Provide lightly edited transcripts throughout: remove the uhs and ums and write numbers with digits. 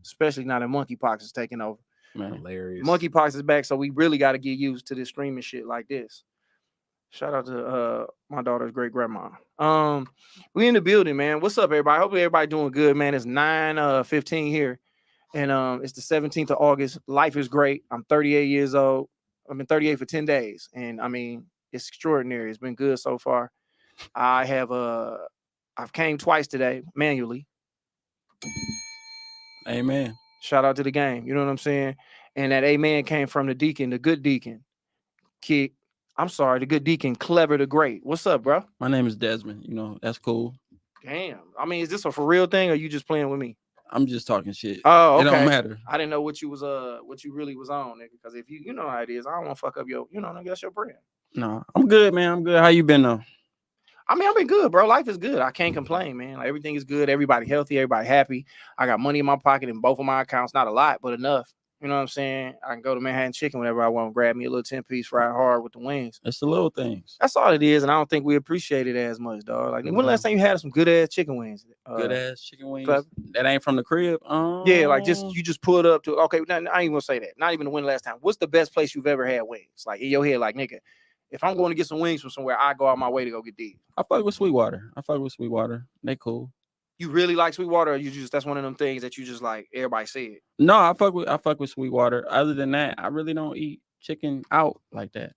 especially now that monkeypox is taking over. Man. Hilarious. Monkeypox is back, so we really got to get used to this streaming shit like this. Shout out to my daughter's great grandma. We in the building, man. What's up, everybody? Hopefully everybody doing good, man. It's 9:15 here, and it's the 17th of August. Life is great. I'm 38 years old. I've been 38 for 10 days, and I mean it's extraordinary. It's been good so far. I've came twice today manually. Amen. Shout out to the game. You know what I'm saying? And that amen came from the deacon, the good deacon. The good deacon, Clever the Great. What's up, bro? My name is Desmond. You know, that's cool. Damn. I mean, is this a for real thing or you just playing with me? I'm just talking shit. Oh, okay. It don't matter. I didn't know what you really was on, nigga. Because if you know how it is, I don't want to fuck up your, nigga, that's your brand. No, I'm good, man. I'm good. How you been though? I mean, I've been good, bro. Life is good. I can't complain, man. Like, everything is good. Everybody healthy. Everybody happy. I got money in my pocket in both of my accounts. Not a lot, but enough. You know what I'm saying? I can go to Manhattan Chicken whenever I want. Grab me a little 10-piece fried hard with the wings. It's the little things. That's all it is, and I don't think we appreciate it as much, dog. Like, when last time you had some good ass chicken wings? Good ass chicken wings. Clever. That ain't from the crib. Yeah, like you just pulled up to. Okay, I ain't even gonna say that. Not even when last time. What's the best place you've ever had wings? Like in your head, like nigga, if I'm going to get some wings from somewhere, I go out my way to go get these. I fuck with Sweetwater. They cool. You really like Sweetwater, or you just that's one of them things that you just like everybody said? No, I fuck with Sweetwater. Other than that, I really don't eat chicken out like that.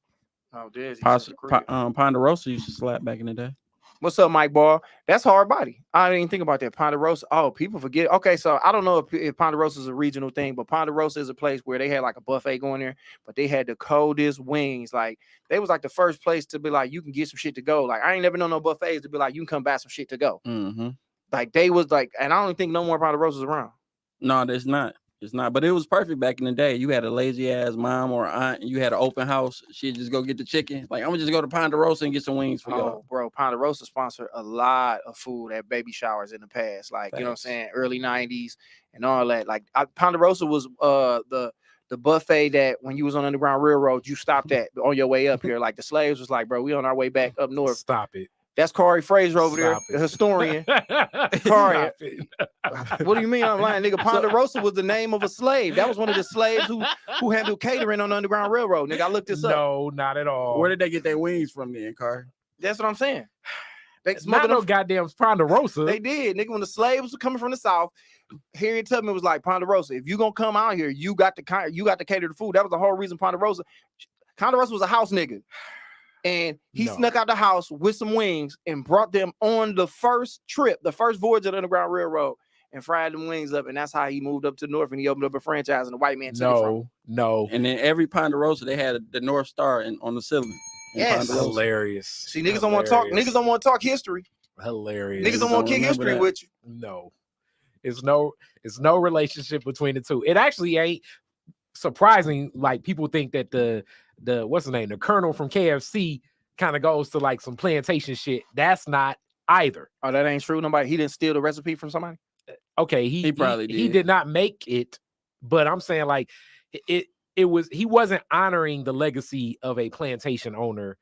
Oh, there's Ponderosa used to slap back in the day. What's up, Mike Ball? That's hard body. I didn't even think about that. Ponderosa. Oh, people forget. Okay, so I don't know if Ponderosa is a regional thing, but Ponderosa is a place where they had like a buffet going there, but they had the coldest wings. Like they was like the first place to be like, you can get some shit to go. Like I ain't never known no buffets to be like, you can come buy some shit to go. Mm-hmm. Like they was like, and I don't think no more Ponderosas around. No, there's not. It's not, but it was perfect back in the day. You had a lazy ass mom or aunt, and you had an open house. She'd just go get the chicken. Like I'm gonna just go to Ponderosa and get some wings for y'all. Bro, Ponderosa sponsored a lot of food at baby showers in the past. Like Thanks. you know what I'm saying, early '90s and all that. Like Ponderosa was the buffet that when you was on Underground Railroad, you stopped at on your way up here. Like the slaves was like, bro, we on our way back up north. Stop it. That's Khary Fraser over there, the historian. Khary. What do you mean I'm lying, nigga? Ponderosa was the name of a slave. That was one of the slaves who handled catering on the Underground Railroad. Nigga, I looked this up. No, not at all. Where did they get their wings from then, Khary? That's what I'm saying. They not no goddamn Ponderosa. They did, nigga. When the slaves were coming from the South, Harriet Tubman was like, Ponderosa, if you gonna come out here, you got to cater the food. That was the whole reason Ponderosa was a house nigga. And he snuck out the house with some wings and brought them on the first trip, the first voyage of the Underground Railroad, and fried them wings up. And that's how he moved up to the north and he opened up a franchise and the white man took it from him. No. And then every Ponderosa, they had the North Star on the ceiling. Yes. Hilarious. See, niggas don't want to talk. Niggas don't want to talk history. Hilarious. Niggas don't want to kick history that. with you. No. It's no relationship between the two. It actually ain't surprising. Like people think that the what's his name, the Colonel from KFC kind of goes to like some plantation shit. That's not either. Oh, that ain't true. He didn't steal the recipe from somebody. Okay, he probably did. He did not make it, but I'm saying like he wasn't honoring the legacy of a plantation owner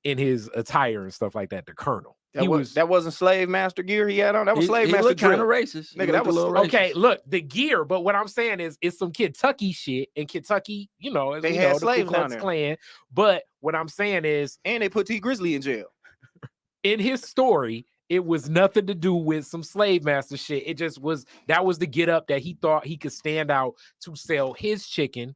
in his attire and stuff like that. The Colonel. That wasn't slave master gear he had on. That was slave master gear. Kind of racist, nigga. That was okay. Look, the gear, but what I'm saying is, it's some Kentucky shit, and Kentucky, they had slaves down there. Clan. But what I'm saying is, and they put T Grizzly in jail. In his story, it was nothing to do with some slave master shit. It just was that the get up that he thought he could stand out to sell his chicken.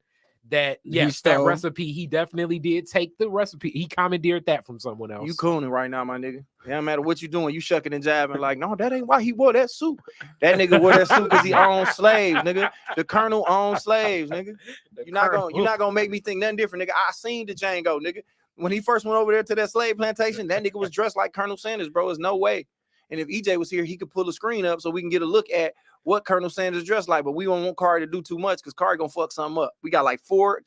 That that recipe, he definitely did take the recipe. He commandeered that from someone else. You cooning right now, my nigga. It don't matter what you doing. You shucking and jabbing like, no, that ain't why he wore that suit. That nigga wore that suit because he owns slaves, nigga. The Colonel owns slaves, nigga. You're not gonna make me think nothing different, nigga. I seen the Django, nigga. When he first went over there to that slave plantation, that nigga was dressed like Colonel Sanders, bro. There's no way. And if EJ was here, he could pull the screen up so we can get a look at what Colonel Sanders dressed like, but we don't want Khary to do too much because Khary gonna fuck something up. We got like four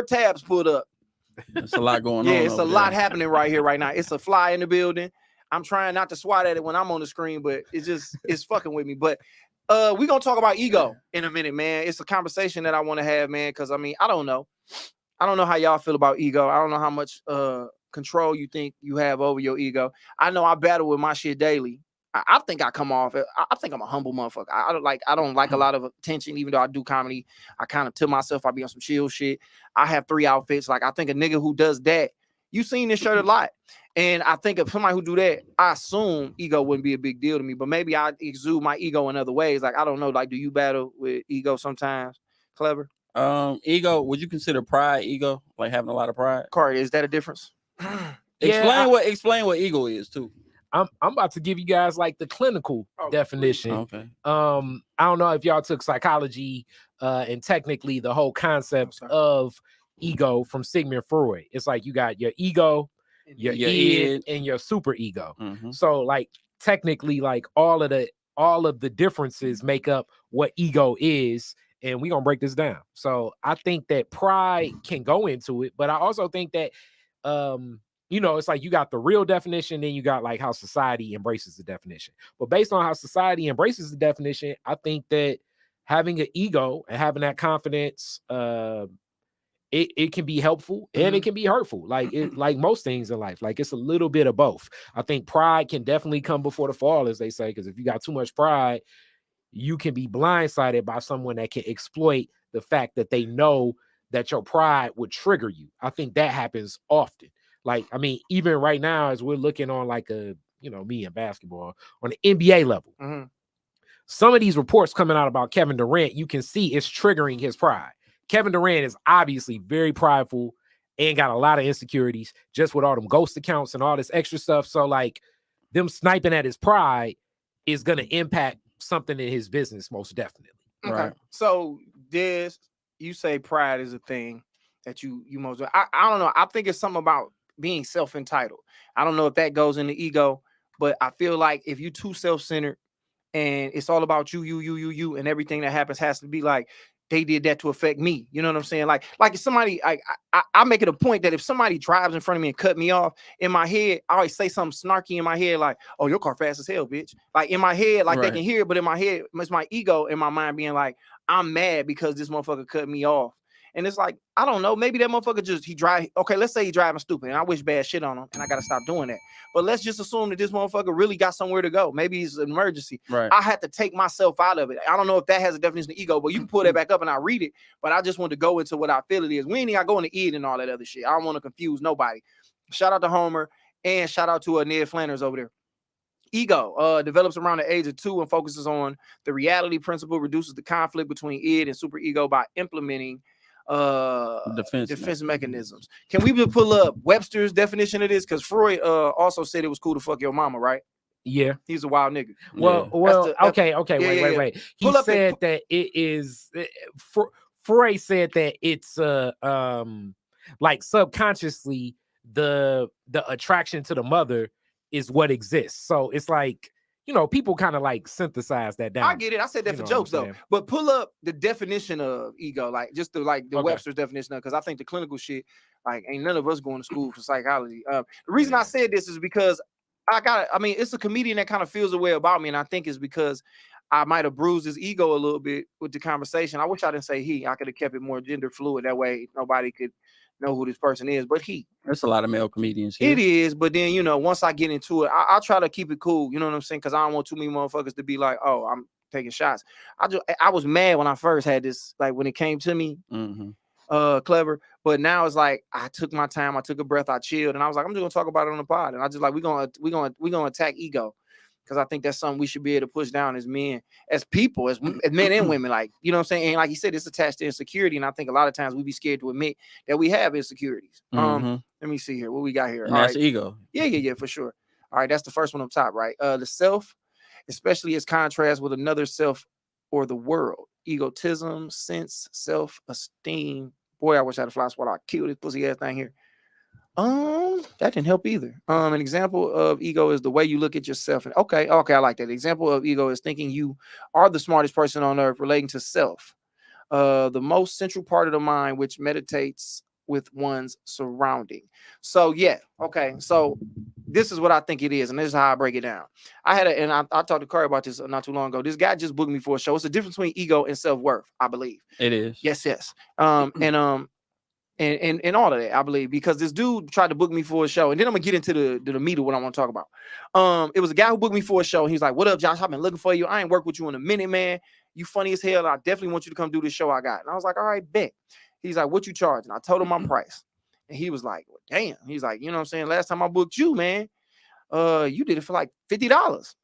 tabs pulled up. It's a lot going on. Yeah, it's a lot happening right here, right now. It's a fly in the building. I'm trying not to swat at it when I'm on the screen, but it's fucking with me. But we're gonna talk about ego in a minute, man. It's a conversation that I want to have, man, because I mean, I don't know how y'all feel about ego. I don't know how much control you think you have over your ego. I know I battle with my shit daily. I think I come off. I think I'm a humble motherfucker. I don't like a lot of attention, even though I do comedy. I kind of to myself, I be on some chill shit. I have 3 outfits. Like I think a nigga who does that, you seen this shirt a lot. And I think if somebody who do that, I assume ego wouldn't be a big deal to me. But maybe I exude my ego in other ways. Like I don't know. Like, do you battle with ego sometimes? Clever. Ego. Would you consider pride ego? Like having a lot of pride? Corey, is that a difference? Explain what ego is too. I'm about to give you guys like the clinical definition. Okay. I don't know if y'all took psychology and technically the whole concept of ego from Sigmund Freud. It's like you got your ego, your id, and your super ego. Mm-hmm. So like technically like all of the differences make up what ego is, and we're gonna break this down. So I think that pride can go into it, but I also think that it's like you got the real definition, then you got like how society embraces the definition. But based on how society embraces the definition, I think that having an ego and having that confidence, it can be helpful and it can be hurtful. Like most things in life, like it's a little bit of both. I think pride can definitely come before the fall, as they say, because if you got too much pride, you can be blindsided by someone that can exploit the fact that they know that your pride would trigger you. I think that happens often. Like, I mean, even right now, as we're looking on like me in basketball on the NBA level, some of these reports coming out about Kevin Durant, you can see it's triggering his pride. Kevin Durant is obviously very prideful and got a lot of insecurities just with all them ghost accounts and all this extra stuff. So like them sniping at his pride is going to impact something in his business, most definitely. Okay. Right. So you say pride is a thing that you most, I don't know. I think it's something about being self-entitled. I don't know if that goes into ego, but I feel like if you too self-centered and it's all about you, and everything that happens has to be like, they did that to affect me. You know what I'm saying? Like if somebody, I make it a point that if somebody drives in front of me and cut me off, in my head, I always say something snarky in my head, like, oh, your car fast as hell, bitch. Like in my head, like they can hear it, but in my head, it's my ego in my mind being like, I'm mad because this motherfucker cut me off. And it's like, I don't know, maybe that motherfucker okay, let's say he driving stupid and I wish bad shit on him and I got to stop doing that. But let's just assume that this motherfucker really got somewhere to go. Maybe it's an emergency. Right. I had to take myself out of it. I don't know if that has a definition of ego, but you can pull that back up and I read it. But I just want to go into what I feel it is. We ain't got to go into id and all that other shit. I don't want to confuse nobody. Shout out to Homer and shout out to Ned Flanders over there. Ego develops around the age of 2 and focuses on the reality principle, reduces the conflict between id and superego by implementing defense mechanisms. Can we pull up Webster's definition of this? Because Freud also said it was cool to fuck your mama, right? Yeah, he's a wild nigga. Well, okay. Wait. He said that it is. Freud said that it's like subconsciously the attraction to the mother is what exists. So it's like, people kind of like synthesize that down. I get it. I said that for jokes though. But pull up the definition of ego, like just the Webster's definition of, because I think the clinical shit, like ain't none of us going to school for psychology. The reason I said this is because it's a comedian that kind of feels a way about me, and I think it's because I might have bruised his ego a little bit with the conversation. I wish I didn't say he. I could have kept it more gender fluid. That way nobody could know who this person is, but he. There's a lot of male comedians here. It is, but then, once I get into it, I try to keep it cool. You know what I'm saying? Because I don't want too many motherfuckers to be like, oh, I'm taking shots. I was mad when I first had this, like when it came to me, clever. But now it's like, I took my time, I took a breath, I chilled, and I was like, I'm just gonna talk about it on the pod. And I just like, we're gonna attack ego. Because I think that's something we should be able to push down as men, as people, as men and women. Like, you know what I'm saying? And like you said, it's attached to insecurity. And I think a lot of times we be scared to admit that we have insecurities. Let me see here. What we got here? And that's ego. Yeah, for sure. All right, that's the first one up top, right? The self, especially as contrast with another self or the world. Egotism, sense, self-esteem. Boy, I wish I had a fly swatter. I killed this pussy ass thing here. That didn't help either. An example of ego is the way you look at yourself. And okay, I like that. The example of ego is thinking you are the smartest person on earth, relating to self. The most central part of the mind, which meditates with one's surrounding. So yeah, okay. So this is what I think it is, and this is how I break it down. I talked to Khary about this not too long ago. This guy just booked me for a show. It's the difference between ego and self-worth, I believe. It is. Yes. and all of that, I believe, because this dude tried to book me for a show, and then I'm gonna get into the meat of what I want to talk about. It was a guy who booked me for a show, and he's like, "What up, Josh? I've been looking for you. I ain't worked with you in a minute, man. You funny as hell. I definitely want you to come do this show I got." And I was like, "All right, bet." He's like, "What you charging?" I told him my price, and he was like, well, "Damn." He's like, "You know what I'm saying? Last time I booked you, man, you did it for like $50."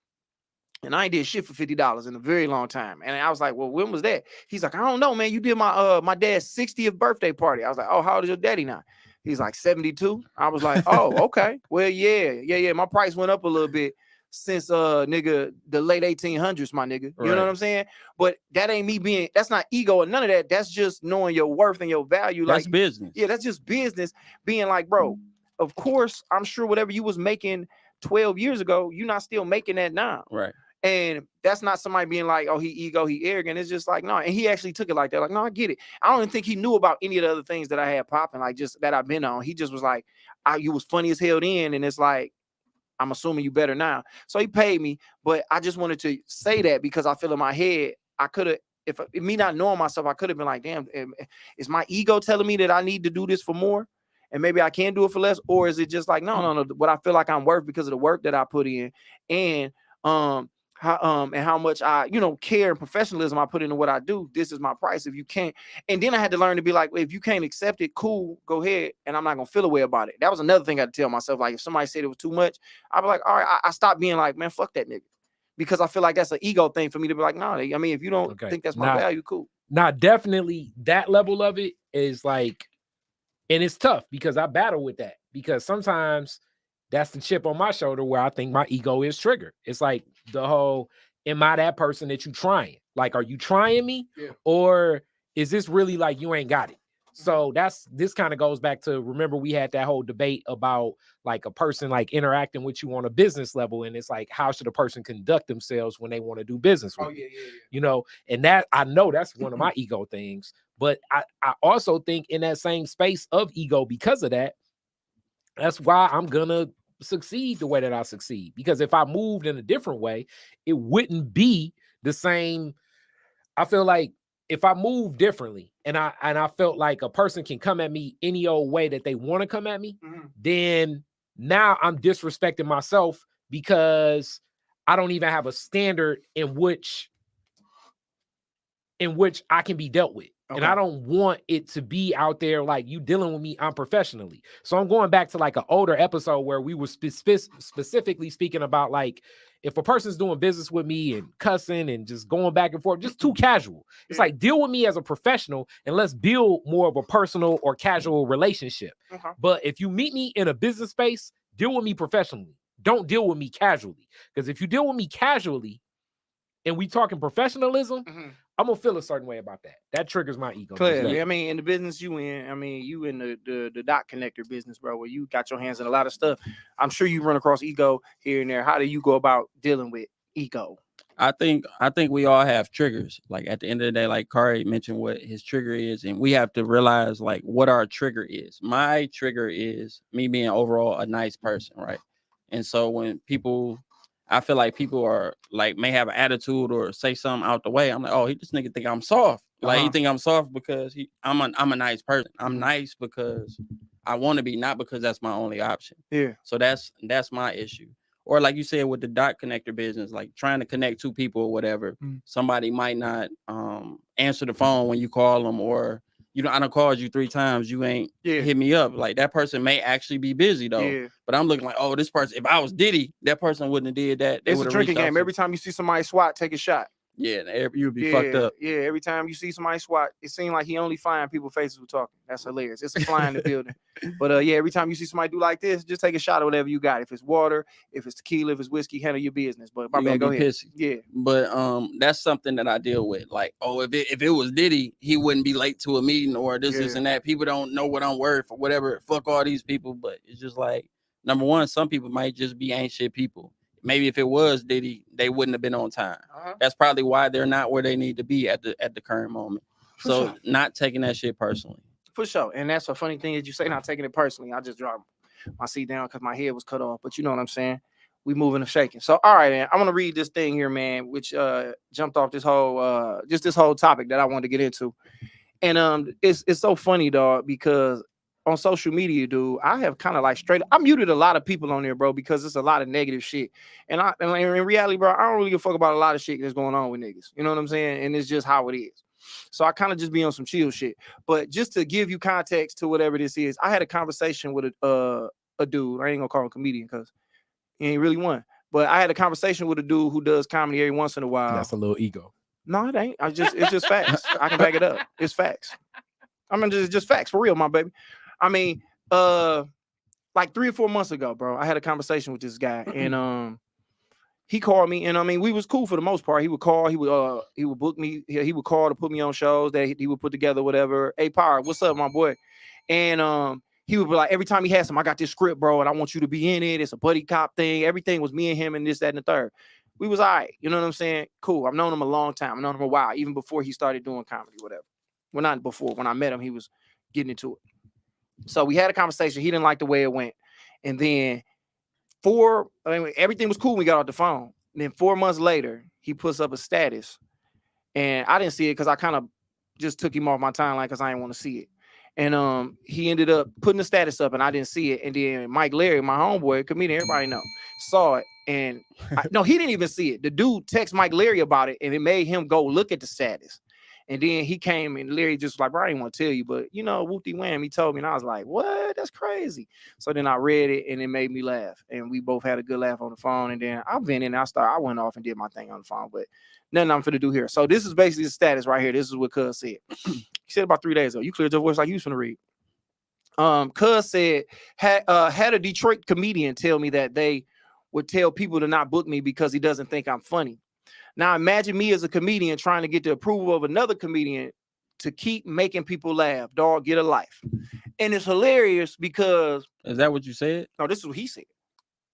And I ain't did shit for $50 in a very long time. And I was like, "Well, when was that?" He's like, "I don't know, man. You did my dad's 60th birthday party." I was like, "Oh, how old is your daddy now?" He's like 72. I was like, "Oh, okay. Well, yeah. My price went up a little bit since nigga the late 1800s, my nigga. You know what I'm saying? But that ain't me being, that's not ego or none of that. That's just knowing your worth and your value. That's like business. Yeah, that's just business. Being like, bro, of course, I'm sure whatever you was making 12 years ago, you're not still making that now. Right. And that's not somebody being like, "Oh, he ego, he arrogant." It's just like, no. And he actually took it like that. Like, no, I get it. I don't even think he knew about any of the other things that I had popping, like just that I've been on. He just was like, you was funny as hell then. And it's like, I'm assuming you better now. So he paid me. But I just wanted to say that because I feel in my head, I could have, if me not knowing myself, I could have been like, damn, is my ego telling me that I need to do this for more? And maybe I can do it for less? Or is it just like, no, what I feel like I'm worth because of the work that I put in, and how much I, care and professionalism I put into what I do. This is my price. If you can't, and then I had to learn to be like, if you can't accept it, cool, go ahead, and I'm not gonna feel a way about it. That was another thing I had to tell myself. Like, if somebody said it was too much, I'd be like, all right, I stopped being like, man, fuck that nigga, because I feel like that's an ego thing for me to be like, nah, I mean, if you don't think that's my value, cool. Now, definitely that level of it is like, and it's tough because I battle with that, because sometimes that's the chip on my shoulder where I think my ego is triggered. It's like the whole, am I that person that you trying? Like, are you trying me? Yeah. Or is this really like you ain't got it? So this kind of goes back to, remember we had that whole debate about like a person like interacting with you on a business level. And it's like, how should a person conduct themselves when they want to do business with you? And that, I know that's one of my ego things, but I also think in that same space of ego, because of that, that's why I'm gonna succeed the way that I succeed. Because if I moved in a different way, it wouldn't be the same. I feel like if I move differently and I felt like a person can come at me any old way that they want to come at me, then now I'm disrespecting myself because I don't even have a standard in which I can be dealt with. Okay. And I don't want it to be out there like you dealing with me unprofessionally. So I'm going back to like an older episode where we were specifically speaking about like, if a person's doing business with me and cussing and just going back and forth, just too casual. It's like, deal with me as a professional and let's build more of a personal or casual relationship. But if you meet me in a business space, deal with me professionally. Don't deal with me casually. Because if you deal with me casually and we talking professionalism, I'm gonna feel a certain way about that. That triggers my ego. Clearly, I mean, in the business you in, you in the dot connector business, bro, where you got your hands in a lot of stuff. I'm sure you run across ego here and there. How do you go about dealing with ego? I think we all have triggers. Like at the end of the day, like Khary mentioned what his trigger is, and we have to realize like what our trigger is. My trigger is me being overall a nice person, right? And so when I feel like people are like may have an attitude or say something out the way, I'm like, oh, this nigga think I'm soft. Like he think I'm soft because I'm a nice person. I'm nice because I want to be, not because that's my only option. Yeah. So that's my issue. Or like you said with the dot connector business, like trying to connect two people or whatever. Somebody might not answer the phone when you call them, or I done called you 3 times, you ain't hit me up. Like that person may actually be busy though. Yeah. But I'm looking like, oh, this person, if I was Diddy, that person wouldn't have did that. It's a drinking game. Every time you see somebody swat, take a shot. Yeah, you'd be fucked up. Yeah, every time you see somebody swat, it seems like he only flying people's faces who talking. That's hilarious. It's a fly in the building. But every time you see somebody do like this, just take a shot of whatever you got. If it's water, if it's tequila, if it's whiskey, handle your business. But my man, go ahead. Pissy. Yeah. But that's something that I deal with. Like, oh, if it was Diddy, he wouldn't be late to a meeting or this and that. People don't know what I'm worth or whatever. Fuck all these people. But it's just like, number one, some people might just be ain't shit people. Maybe if it was Diddy, they wouldn't have been on time. That's probably why they're not where they need to be at the current moment. So not taking that shit personally. For sure. And that's a funny thing that you say, not taking it personally. I just dropped my seat down because my head was cut off. But you know what I'm saying? We moving and shaking. So all right, man. I'm gonna read this thing here, man, which jumped off this whole topic that I wanted to get into. And it's so funny, dog, because on social media, dude, I have kind of like I muted a lot of people on there, bro, because it's a lot of negative shit. And in reality, bro, I don't really give a fuck about a lot of shit that's going on with niggas. You know what I'm saying? And it's just how it is. So I kind of just be on some chill shit. But just to give you context to whatever this is, I had a conversation with a dude. I ain't gonna call him a comedian because he ain't really one. But I had a conversation with a dude who does comedy every once in a while. That's a little ego. No, it ain't. It's just facts. I can back it up. It's facts. I mean, just facts for real, my baby. I mean, like 3 or 4 months ago, bro, I had a conversation with this guy, and he called me, and I mean, we was cool for the most part. He would call, he would book me, he would call to put me on shows that he would put together, whatever. Hey, Power, what's up, my boy? And he would be like, every time he had some, I got this script, bro, and I want you to be in it. It's a buddy cop thing. Everything was me and him, and this, that, and the third. We was all right. You know what I'm saying? Cool. I've known him a long time. I've known him a while, even before he started doing comedy, whatever. Well, not before. When I met him, he was getting into it. So we had a conversation. He didn't like the way it went. And then everything was cool when we got off the phone. And then 4 months later, he puts up a status. And I didn't see it because I kind of just took him off my timeline because I didn't want to see it. And he ended up putting the status up, and I didn't see it. And then Mike Larry, my homeboy, comedian, everybody know, saw it. And no, he didn't even see it. The dude texted Mike Larry about it, and it made him go look at the status. And then he came, and Larry just was like, bro, I didn't want to tell you, but you know, whoopty wham, he told me, and I was like, what? That's crazy. So then I read it, and it made me laugh, and we both had a good laugh on the phone. And then I went in, I went off and did my thing on the phone, but nothing I'm finna do here. So this is basically the status right here. This is what Cuz said. He said about 3 days ago, you cleared your voice like you was finna read. Cuz said, had a Detroit comedian tell me that they would tell people to not book me because he doesn't think I'm funny. Now imagine me as a comedian trying to get the approval of another comedian to keep making people laugh. Dog, get a life. And it's hilarious because... Is that what you said? No, this is what he said.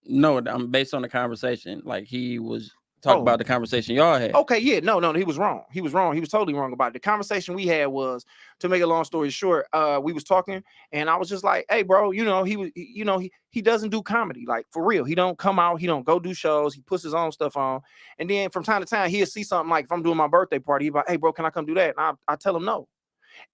No, I'm based on the conversation. Like he was talking about the conversation y'all had. Okay, yeah, no, he was wrong. He was wrong. He was totally wrong about it. The conversation we had was, to make a long story short, we was talking, and I was just like, hey, bro, you know, he doesn't do comedy, like for real. He don't come out, he don't go do shows, he puts his own stuff on. And then from time to time, he'll see something, like if I'm doing my birthday party, he'll be like, hey, bro, can I come do that? And I tell him no.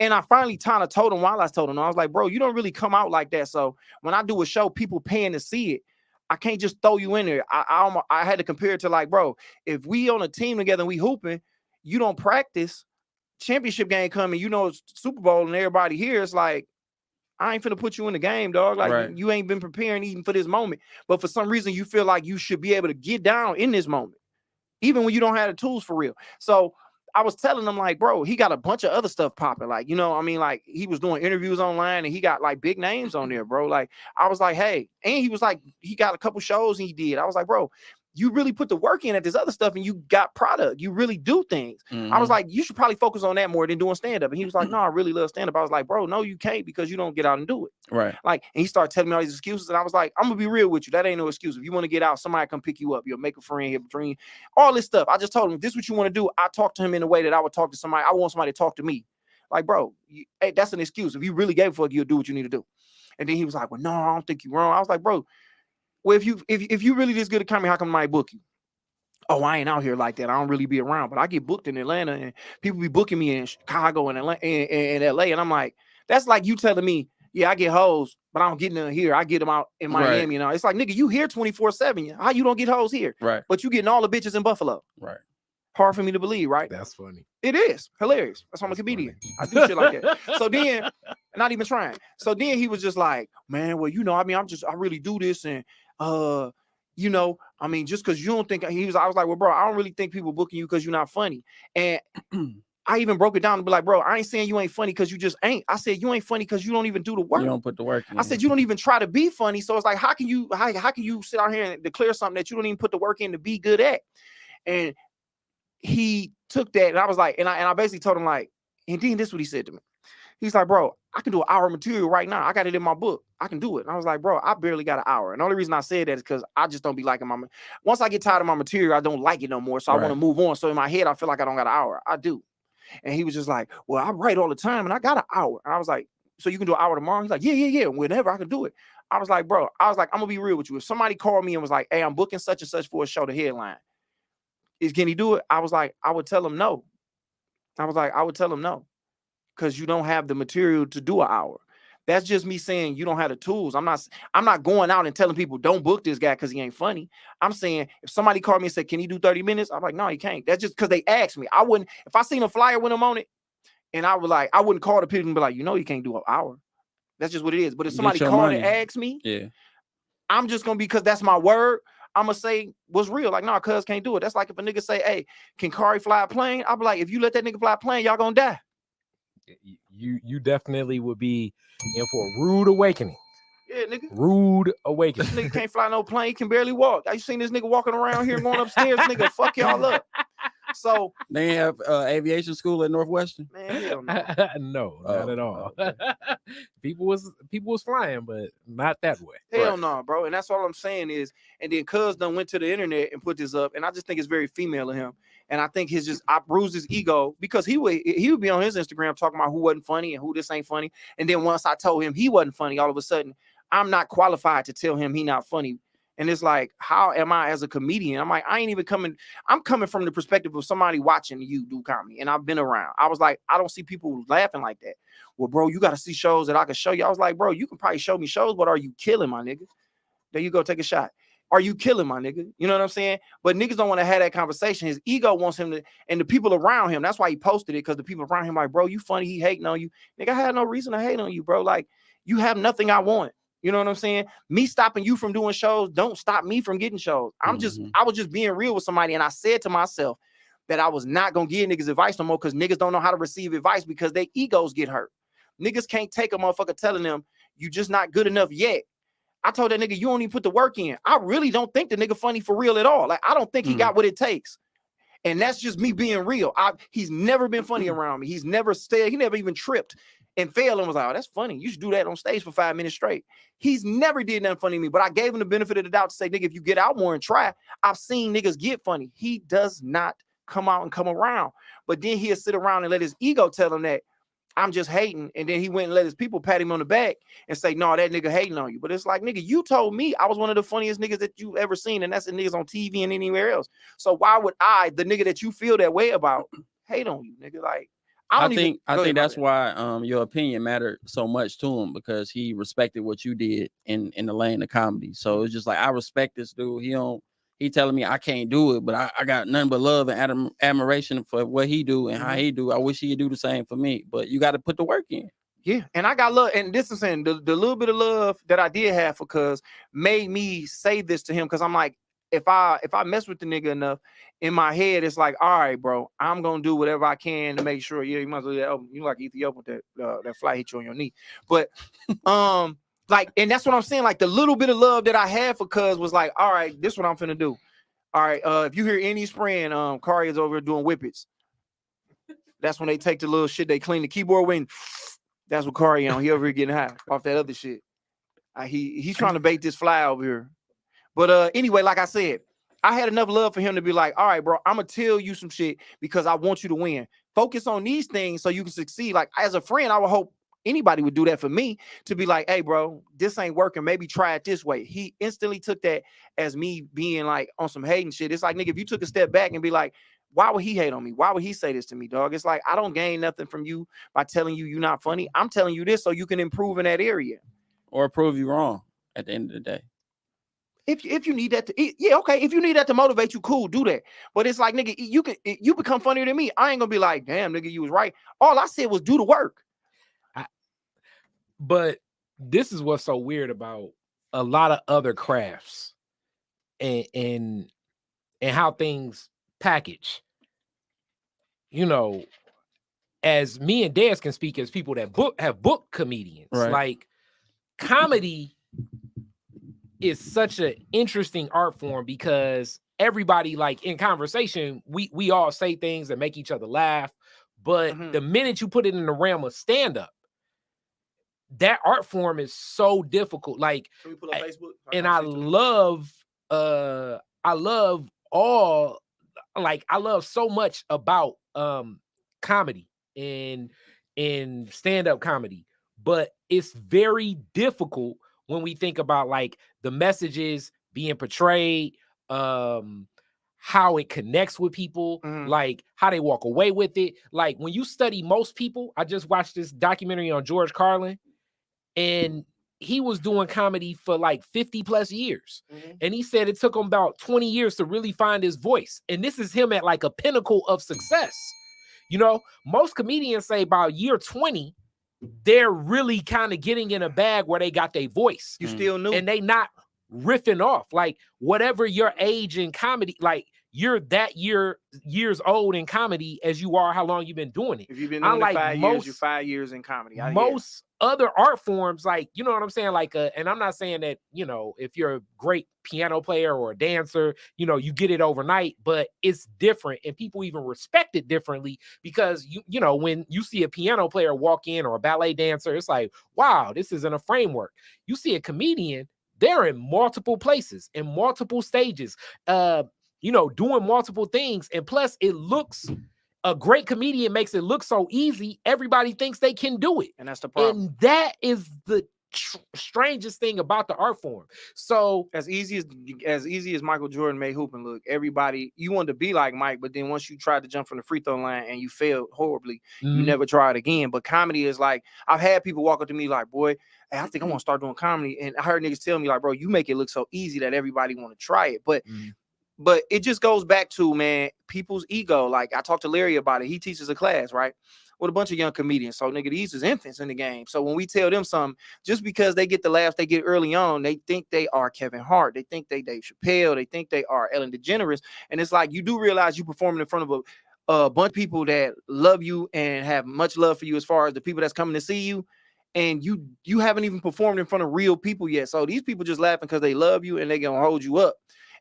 And I finally kind of told him while I told him, I was like, bro, you don't really come out like that. So when I do a show, people paying to see it, I can't just throw you in there. I had to compare it to like, bro, if we on a team together and we hooping, you don't practice, championship game coming, you know, it's Super Bowl and everybody here, it's like, I ain't finna put you in the game, dog. Like right. You ain't been preparing even for this moment. But for some reason, you feel like you should be able to get down in this moment, even when you don't have the tools for real. So I was telling him, like, bro, he got a bunch of other stuff popping. Like, you know, I mean, like, he was doing interviews online and he got like big names on there, bro. Like, I was like, hey, and he was like, he got a couple shows he did. I was like, bro, you really put the work in at this other stuff and you got product. You really do things. I was like, you should probably focus on that more than doing stand-up. And he was like, no, I really love stand-up. I was like, bro, no, you can't because you don't get out and do it. Right. Like, and he started telling me all these excuses. And I was like, I'm gonna be real with you. That ain't no excuse. If you want to get out, somebody come pick you up. You'll make a friend, have a dream, all this stuff. I just told him, this is what you want to do. I talked to him in a way that I would talk to somebody. I want somebody to talk to me. Like, bro, hey, that's an excuse. If you really gave a fuck, you'll do what you need to do. And then he was like, well, no, I don't think you're wrong. I was like, bro, well, if you really this good at comedy, how come I book you? Oh, I ain't out here like that. I don't really be around, but I get booked in Atlanta and people be booking me in Chicago and Atlanta and LA. And I'm like, that's like you telling me, yeah, I get hoes, but I don't get none here. I get them out in Miami. Right. You know, it's like, nigga, you here 24/7. How you don't get hoes here? Right. But you getting all the bitches in Buffalo. Right. Hard for me to believe, right? That's funny. It is hilarious. That's why I'm a comedian. Funny. I do shit like that. So then, not even trying. So then he was just like, man, well, you know, I mean, I really do this. And, you know, I mean, just because you don't think I was like, well, bro, I don't really think people booking you because you're not funny. And I even broke it down and be like, bro, I ain't saying you ain't funny because you just ain't. I said, you ain't funny because you don't even do the work. You don't put the work in. I said, you don't even try to be funny. So it's like, how can you sit out here and declare something that you don't even put the work in to be good at? And he took that, and I was like, and I basically told him, like, and then this is what he said to me. He's like, bro, I can do an hour of material right now. I got it in my book. I can do it. And I was like, bro, I barely got an hour. And the only reason I said that is because I just don't be liking once I get tired of my material, I don't like it no more. So I want to move on. So in my head, I feel like I don't got an hour. I do. And he was just like, well, I write all the time and I got an hour. And I was like, so you can do an hour tomorrow? He's like, yeah. Whenever I can do it. I was like, bro, I'm going to be real with you. If somebody called me and was like, hey, I'm booking such and such for a show, the headline, can he do it? I was like, I would tell him no. I was like, I would tell him no. because you don't have the material to do an hour. That's just me saying you don't have the tools. I'm not going out and telling people don't book this guy because he ain't funny. I'm saying if somebody called me and said, can he do 30 minutes? I'm like, no, he can't. That's just because they asked me. I wouldn't, if I seen a flyer when I'm on it, and I was like, I wouldn't call the people and be like, you can't do an hour. That's just what it is. But if somebody called and asked me, yeah, I'm just gonna be, because that's my word, I'm gonna say what's real. Like, no, cuz can't do it. That's like if a nigga say, hey, can Khary fly a plane? I'll be like, if you let that nigga fly a plane, y'all gonna die. You definitely would be in for a rude awakening. Yeah, nigga. Rude awakening. This nigga can't fly no plane. He can barely walk. I seen this nigga walking around here going upstairs. Nigga, fuck y'all up. So they have aviation school at Northwestern. Man, hell no. No, not at all. Okay. people was flying, but not that way. Hell no, bro. And that's all I'm saying is, and then cuz done went to the internet and put this up, and I just think it's very female of him. And I think I bruised his ego, because he would be on his Instagram talking about who wasn't funny and who this ain't funny. And then once I told him he wasn't funny, all of a sudden I'm not qualified to tell him he not funny. And it's like, how am I as a comedian? I'm like, I ain't even coming. I'm coming from the perspective of somebody watching you do comedy. And I've been around. I was like, I don't see people laughing like that. Well, bro, you got to see shows that I can show you. I was like, bro, you can probably show me shows, but are you killing my nigga? There you go, take a shot. Are you killing my nigga? You know what I'm saying? But niggas don't want to have that conversation. His ego wants him to, and the people around him, that's why he posted it, because the people around him like, bro, you funny, he hating on you. Nigga, I had no reason to hate on you, bro. Like, you have nothing I want. You know what I'm saying? Me stopping you from doing shows don't stop me from getting shows. I was just being real with somebody, and I said to myself that I was not gonna give niggas advice no more, because niggas don't know how to receive advice because their egos get hurt. Niggas can't take a motherfucker telling them you just not good enough yet. I told that nigga, you don't even put the work in. I really don't think the nigga funny for real at all. Like, I don't think he got what it takes. And that's just me being real. He's never been funny around me. He's never stayed, he never even tripped and failed and was like, oh, that's funny. You should do that on stage for 5 minutes straight. He's never did nothing funny to me, but I gave him the benefit of the doubt to say, nigga, if you get out more and try, I've seen niggas get funny. He does not come out and come around. But then he'll sit around and let his ego tell him that I'm just hating. And then he went and let his people pat him on the back and say, no, that nigga hating on you. But it's like, nigga, you told me I was one of the funniest niggas that you ever seen. And that's the niggas on TV and anywhere else. So why would I, the nigga that you feel that way about, hate on you, nigga? Like, I think that's why your opinion mattered so much to him, because he respected what you did in the lane of comedy. So it's just like, I respect this dude. He telling me I can't do it, but I got nothing but love and admiration for what he do and how he do. I wish he'd do the same for me, but you got to put the work in. Yeah, and I got love, and this is saying the little bit of love that I did have for cuz made me say this to him, because I'm like, if I mess with the nigga enough, in my head it's like, all right, bro, I'm gonna do whatever I can to make sure. Yeah, you might as well. You like Ethiopia with that fly hit you on your knee, but like, and that's what I'm saying. Like, the little bit of love that I had for cuz was like, all right, this is what I'm finna do. All right, if you hear any spraying, Khary is over here doing whippets. That's when they take the little shit, they clean the keyboard with. That's what Khary on. He over here getting high off that other shit. He's trying to bait this fly over here. But anyway, like I said, I had enough love for him to be like, all right, bro, I'm gonna tell you some shit because I want you to win. Focus on these things so you can succeed. Like, as a friend, I would hope anybody would do that for me, to be like, hey, bro, this ain't working. Maybe try it this way. He instantly took that as me being like on some hating shit. It's like, nigga, if you took a step back and be like, why would he hate on me? Why would he say this to me, dog? It's like, I don't gain nothing from you by telling you you're not funny. I'm telling you this so you can improve in that area. Or prove you wrong at the end of the day. If you need that to, yeah, okay. If you need that to motivate you, cool, do that. But it's like, nigga, you become funnier than me. I ain't gonna be like, damn, nigga, you was right. All I said was do the work. But this is what's so weird about a lot of other crafts and how things package. You know, as me and Des can speak as people that have booked comedians, right. Like, comedy is such an interesting art form because everybody, like, in conversation, we all say things that make each other laugh. But the minute you put it in the realm of stand-up, that art form is so difficult. Like, can we pull up Facebook? And I love so much about comedy and stand-up comedy, but it's very difficult when we think about like the messages being portrayed, how it connects with people, like how they walk away with it. Like when you study most people, I just watched this documentary on George Carlin, and he was doing comedy for like 50 plus years. And he said it took him about 20 years to really find his voice. And this is him at like a pinnacle of success. You know, most comedians say about year 20, they're really kind of getting in a bag where they got their voice. You still new. And they not riffing off. Like whatever your age in comedy, like you're that years old in comedy as you are how long you've been doing it. If you've been doing it 5 years, you're 5 years in comedy. Most other art forms, like, you know what I'm saying? Like, and I'm not saying that, you know, if you're a great piano player or a dancer, you know, you get it overnight, but it's different and people even respect it differently because, you know, when you see a piano player walk in or a ballet dancer, it's like, wow, this isn't a framework. You see a comedian, they're in multiple places, in multiple stages, you know, doing multiple things. And plus it looks, a great comedian makes it look so easy. Everybody thinks they can do it. And that's the problem. And that is the strangest thing about the art form. So as easy as Michael Jordan made hooping look, everybody, you wanted to be like Mike, but then once you tried to jump from the free throw line and you failed horribly, you never tried again. But comedy is like, I've had people walk up to me like, boy, hey, I think I want to start doing comedy. And I heard niggas tell me like, bro, you make it look so easy that everybody want to try it. But it just goes back to, man, people's ego. Like I talked to Larry about it. He teaches a class, right, with a bunch of young comedians. So nigga, these is infants in the game. So when we tell them something, just because they get the laughs they get early on, they think they are Kevin Hart. They think they Dave Chappelle. They think they are Ellen DeGeneres. And it's like, you do realize you performing in front of a bunch of people that love you and have much love for you as far as the people that's coming to see you. And you haven't even performed in front of real people yet. So these people just laughing because they love you and they gonna hold you up.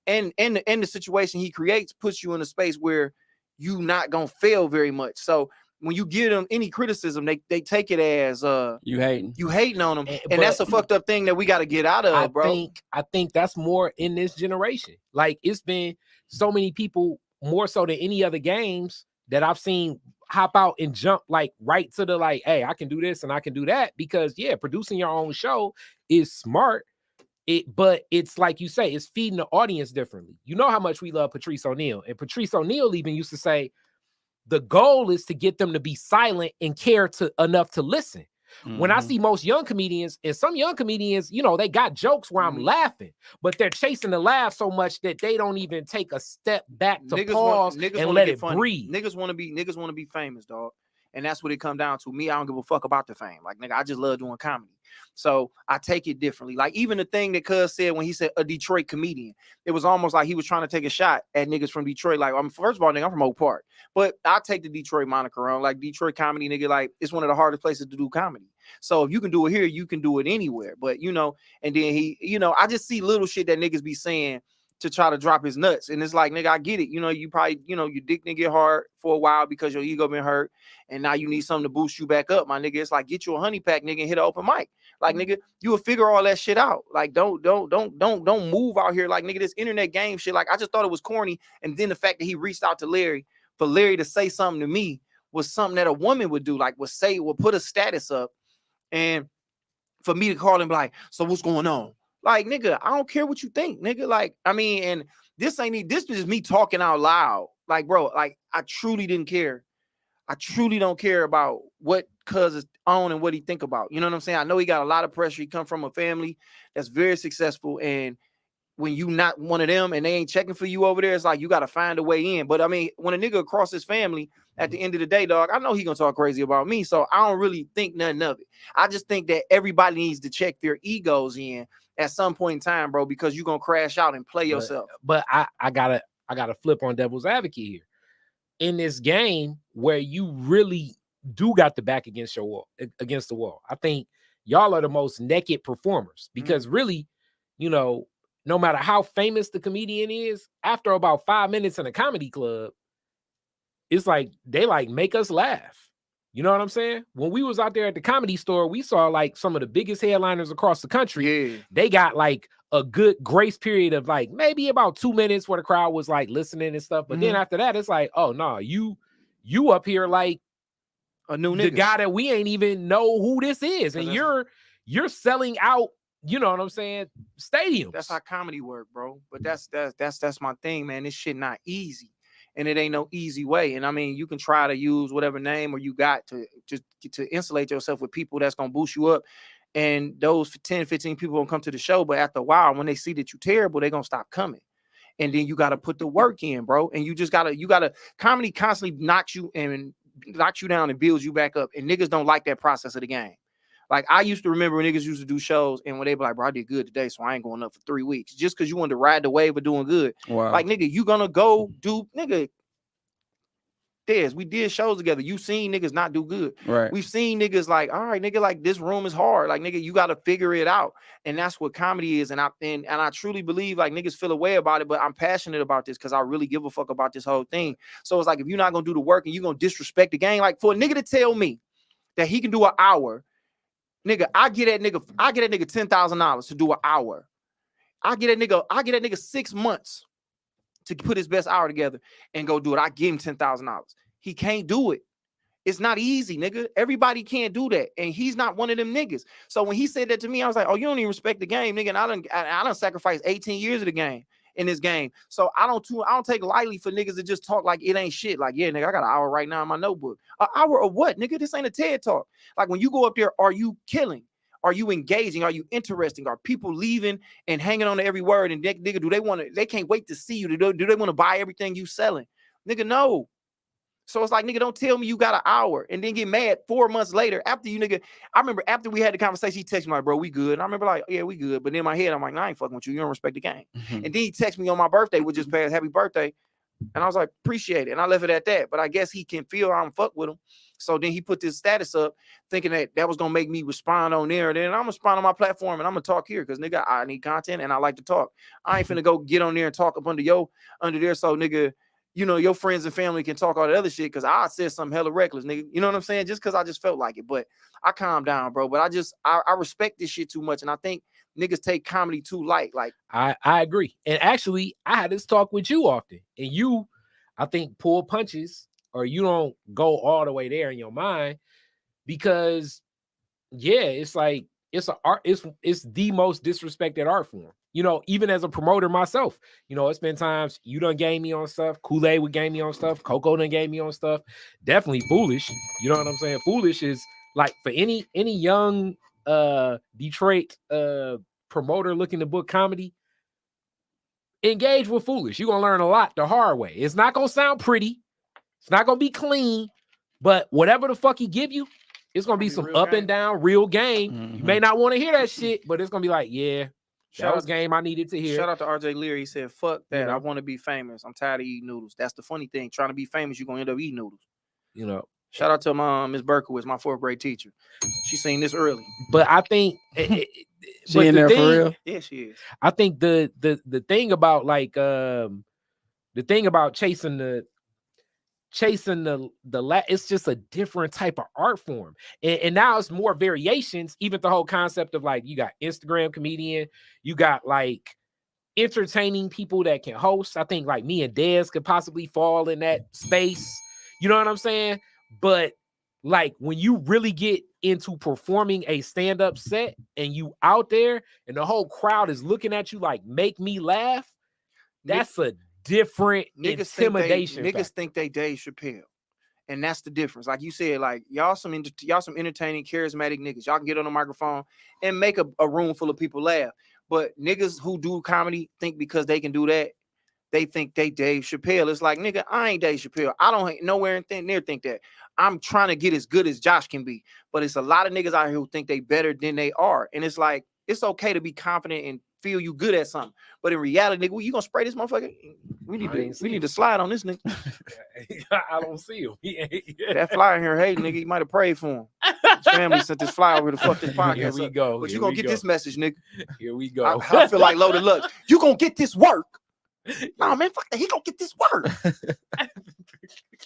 And the situation he creates puts you in a space where you not gonna fail very much. So when you give them any criticism, they take it as you hating on them, and that's a fucked up thing that we got to get out of, bro. I think that's more in this generation. Like it's been so many people more so than any other games that I've seen hop out and jump like right to the like, hey, I can do this and I can do that, because yeah, producing your own show is smart. But it's like you say, it's feeding the audience differently. You know how much we love Patrice O'Neal, and Patrice O'Neal even used to say the goal is to get them to be silent and care enough to listen. When I see most young comedians, and some young comedians, you know, they got jokes where I'm laughing, but they're chasing the laugh so much that they don't even take a step back to pause and let it breathe. Niggas want to be famous, dog. And that's what it come down to. Me, I don't give a fuck about the fame. Like, nigga, I just love doing comedy. So I take it differently. Like, even the thing that Cuz said when he said a Detroit comedian, it was almost like he was trying to take a shot at niggas from Detroit. Like, first of all, nigga, I'm from Oak Park. But I take the Detroit moniker on. Like, Detroit comedy, nigga, like, it's one of the hardest places to do comedy. So if you can do it here, you can do it anywhere. But, you know, and then he, you know, I just see little shit that niggas be saying to try to drop his nuts. And it's like, nigga, I get it. You know, you probably, you know, your dick didn't get hard for a while because your ego been hurt. And now you need something to boost you back up, my nigga. It's like, get you a honey pack, nigga, and hit an open mic. Like, nigga, you will figure all that shit out. Like, don't move out here. Like, nigga, this internet game shit. Like, I just thought it was corny. And then the fact that he reached out to Larry, for Larry to say something to me was something that a woman would do. Like, would put a status up. And for me to call him like, so what's going on? Like, nigga, I don't care what you think, nigga. Like, I mean, and this is just me talking out loud. Like, bro, like, I truly didn't care. I truly don't care about what Cuz is on and what he think about. You know what I'm saying? I know he got a lot of pressure. He come from a family that's very successful. And when you not one of them and they ain't checking for you over there, it's like you got to find a way in. But I mean, when a nigga across his family, at the end of the day, dog, I know he gonna talk crazy about me. So I don't really think nothing of it. I just think that everybody needs to check their egos in at some point in time, bro, because you're gonna crash out and play yourself. But I gotta flip on devil's advocate here. In this game where you really do got the back against the wall, I think y'all are the most naked performers, because really, you know, no matter how famous the comedian is, after about 5 minutes in a comedy club, it's like they like make us laugh. You know what I'm saying? When we was out there at the Comedy Store, we saw like some of the biggest headliners across the country. Yeah. They got like a good grace period of like maybe about 2 minutes where the crowd was like listening and stuff. But then after that, it's like, oh no, you up here like a new the nigga. guy that we ain't even know who this is. And you're selling out you know what I'm saying, stadiums. That's how comedy work, bro. But that's my thing, man. This shit not easy. And it ain't no easy way. And I mean, you can try to use whatever name or you got to just to insulate yourself with people that's gonna boost you up. And those 10, 15 people gonna come to the show. But after a while, when they see that you're terrible, they're gonna stop coming. And then you gotta put the work in, bro. And you gotta comedy constantly knocks you down and builds you back up. And niggas don't like that process of the game. Like I used to remember when niggas used to do shows and when they be like, bro, I did good today, so I ain't going up for 3 weeks. Just because you wanted to ride the wave of doing good. Wow. Like, nigga, you gonna go do, nigga, we did shows together. You seen niggas not do good. Right. We've seen niggas like, all right, nigga, like this room is hard. Like, nigga, you got to figure it out. And that's what comedy is. And I truly believe like niggas feel a way about it, but I'm passionate about this because I really give a fuck about this whole thing. So it's like, if you're not gonna do the work and you're gonna disrespect the game, like for a nigga to tell me that he can do an hour, nigga, I get that nigga $10,000 to do an hour. I get that nigga 6 months to put his best hour together and go do it. I give him $10,000. He can't do it. It's not easy, nigga. Everybody can't do that. And he's not one of them niggas. So when he said that to me, I was like, oh, you don't even respect the game, nigga. And I done sacrificed 18 years of the game in this game. So I don't take lightly for niggas that just talk like it ain't shit. Like, yeah, nigga, I got an hour right now in my notebook. An hour of what, nigga? This ain't a TED talk. Like when you go up there, are you killing? Are you engaging? Are you interesting? Are people leaving and hanging on to every word? And nigga, they can't wait to see you. Do they want to buy everything you selling? Nigga, no. So it's like, nigga, don't tell me you got an hour and then get mad 4 months later after you, nigga. I remember after we had the conversation, he texted me like, bro, we good. And I remember like, yeah, we good. But in my head, I'm like, nah, I ain't fucking with you. You don't respect the game. Mm-hmm. And then he texted me on my birthday, which just passed, happy birthday. And I was like, appreciate it. And I left it at that. But I guess he can feel I don't fuck with him. So then he put this status up thinking that was going to make me respond on there. And then I'm going to respond on my platform and I'm going to talk here because, nigga, I need content and I like to talk. I ain't finna go get on there and talk up under there. So, nigga, you know, your friends and family can talk all that other shit because I said something hella reckless, nigga. You know what I'm saying? Just because I just felt like it. But I calmed down, bro. But I respect this shit too much. And I think niggas take comedy too light. Like, I agree. And actually, I had this talk with you often. And you, I think, pull punches or you don't go all the way there in your mind because, yeah, it's like it's an art. It's the most disrespected art form. You know, even as a promoter myself, you know, it's been times you done gave me on stuff. Kool-Aid would game me on stuff. Coco done gave me on stuff. Definitely Foolish. You know what I'm saying? Foolish is like for any young Detroit promoter looking to book comedy, engage with Foolish. You're gonna learn a lot the hard way. It's not gonna sound pretty. It's not gonna be clean, but whatever the fuck he give you, it's gonna be some up game. And down real game. Mm-hmm. You may not want to hear that shit, but it's gonna be like, yeah. That was game I needed to hear. Shout out to RJ Leary. He said, fuck that. You know? I want to be famous. I'm tired of eating noodles. That's the funny thing. Trying to be famous, you're going to end up eating noodles. You know. Shout out to my Miss Berkowitz, my 4th grade teacher. She seen this early. But I think she in there for real? Yeah, she is. I think the thing about like the thing about chasing the it's just a different type of art form. And now it's more variations, even the whole concept of like you got Instagram comedian, you got like entertaining people that can host. I think like me and Dez could possibly fall in that space. You know what I'm saying? But like when you really get into performing a stand-up set and you out there and the whole crowd is looking at you like make me laugh, that's a different intimidation. Niggas think they Dave Chappelle, and that's the difference. Like you said, like y'all some entertaining, charismatic niggas. Y'all can get on the microphone and make a room full of people laugh. But niggas who do comedy think because they can do that, they think they Dave Chappelle. It's like, nigga, I ain't Dave Chappelle. I don't nowhere near think that. I'm trying to get as good as Josh can be, but it's a lot of niggas out here who think they better than they are, and it's like it's okay to be confident and feel you good at something, but in reality, nigga, you gonna spray this motherfucker? We need to slide on this nigga. I don't see him. That fly in here, hey nigga, you might have prayed for him. His family sent this fly over to fuck this podcast. Here we go. But you gonna get this message, nigga. Here we go. I feel like Loaded Luck. You gonna get this work. Oh man, fuck that. He gonna get this work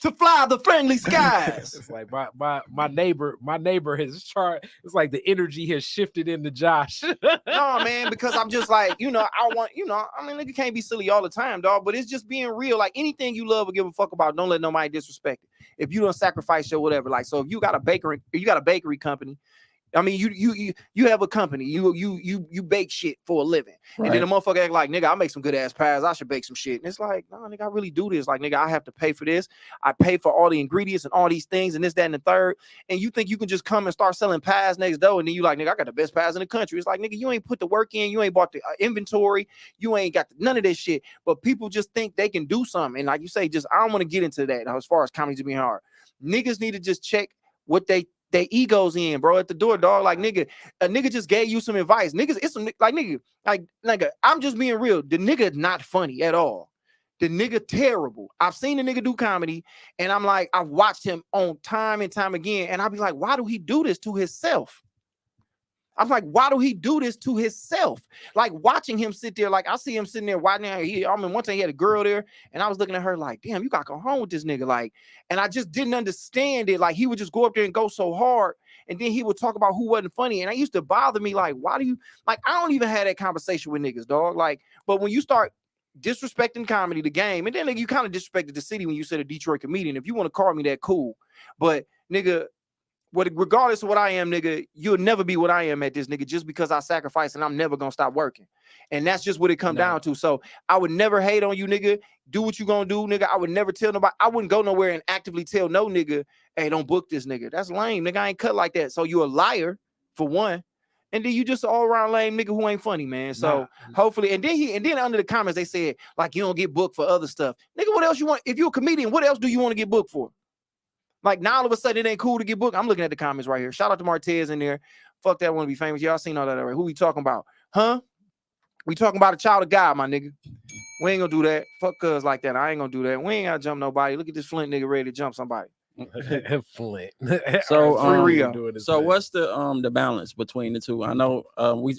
to fly the friendly skies. It's like my neighbor has charged. It's like the energy has shifted into Josh. No, man, because I'm just like, I mean, nigga can't be silly all the time, dog. But it's just being real. Like anything you love or give a fuck about, don't let nobody disrespect it. If you don't sacrifice your whatever, like, so if you got a bakery company, I mean, you have a company, you bake shit for a living, Right. and then the motherfucker act like, nigga, I make some good ass pies, I should bake some shit. And it's like, no, nigga, I really do this. Like, nigga, I have to pay for this. I pay for all the ingredients and all these things and this, that, and the third. And you think you can just come and start selling pies next door, and then you like, nigga, I got the best pies in the country. It's like, nigga, you ain't put the work in, you ain't bought the inventory, you ain't got none of this shit. But people just think they can do something, and like you say, just I don't want to get into that as far as comedy being hard. Niggas need to just check what they egos in, bro, at the door, dog. Like, nigga, a nigga just gave you some advice. Niggas, it's some like nigga, like I'm just being real. The nigga not funny at all. The nigga terrible. I've seen the nigga do comedy, and I'm like, I've watched him on time and time again, and I'll be like, why do he do this to himself? I'm like, why do he do this to himself? Like, watching him sit there, like I see him sitting there watching. I mean, one time he had a girl there, and I was looking at her like, damn, you got to go home with this nigga. Like, and I just didn't understand it. Like, he would just go up there and go so hard, and then he would talk about who wasn't funny. And I used to bother me, like, why do you, like, I don't even have that conversation with niggas, dog. Like, but when you start disrespecting comedy, the game, and then like, you kind of disrespected the city when you said a Detroit comedian. If you want to call me that, cool. But nigga, regardless of what I am, nigga, you'll never be what I am at this, nigga, just because I sacrifice and I'm never gonna stop working. And that's just what it come down to. So I would never hate on you, nigga. Do what you gonna do, nigga. I would never tell nobody. I wouldn't go nowhere and actively tell no nigga, hey, don't book this nigga. That's lame, nigga. I ain't cut like that. So you a liar, for one. And then you just all around lame nigga who ain't funny, man. So hopefully, and then under the comments they said, like, you don't get booked for other stuff. Nigga, what else you want? If you're a comedian, what else do you want to get booked for? Like, now all of a sudden it ain't cool to get booked. I'm looking at the comments right here. Shout out to Martez in there. Fuck that, want to be famous. Y'all seen all that already. Who we talking about? Huh? We talking about a child of God, my nigga. We ain't gonna do that. Fuck cuz like that. I ain't gonna do that. We ain't gotta jump nobody. Look at this Flint nigga ready to jump somebody. Flint. So free Rio. So what's the balance between the two? I know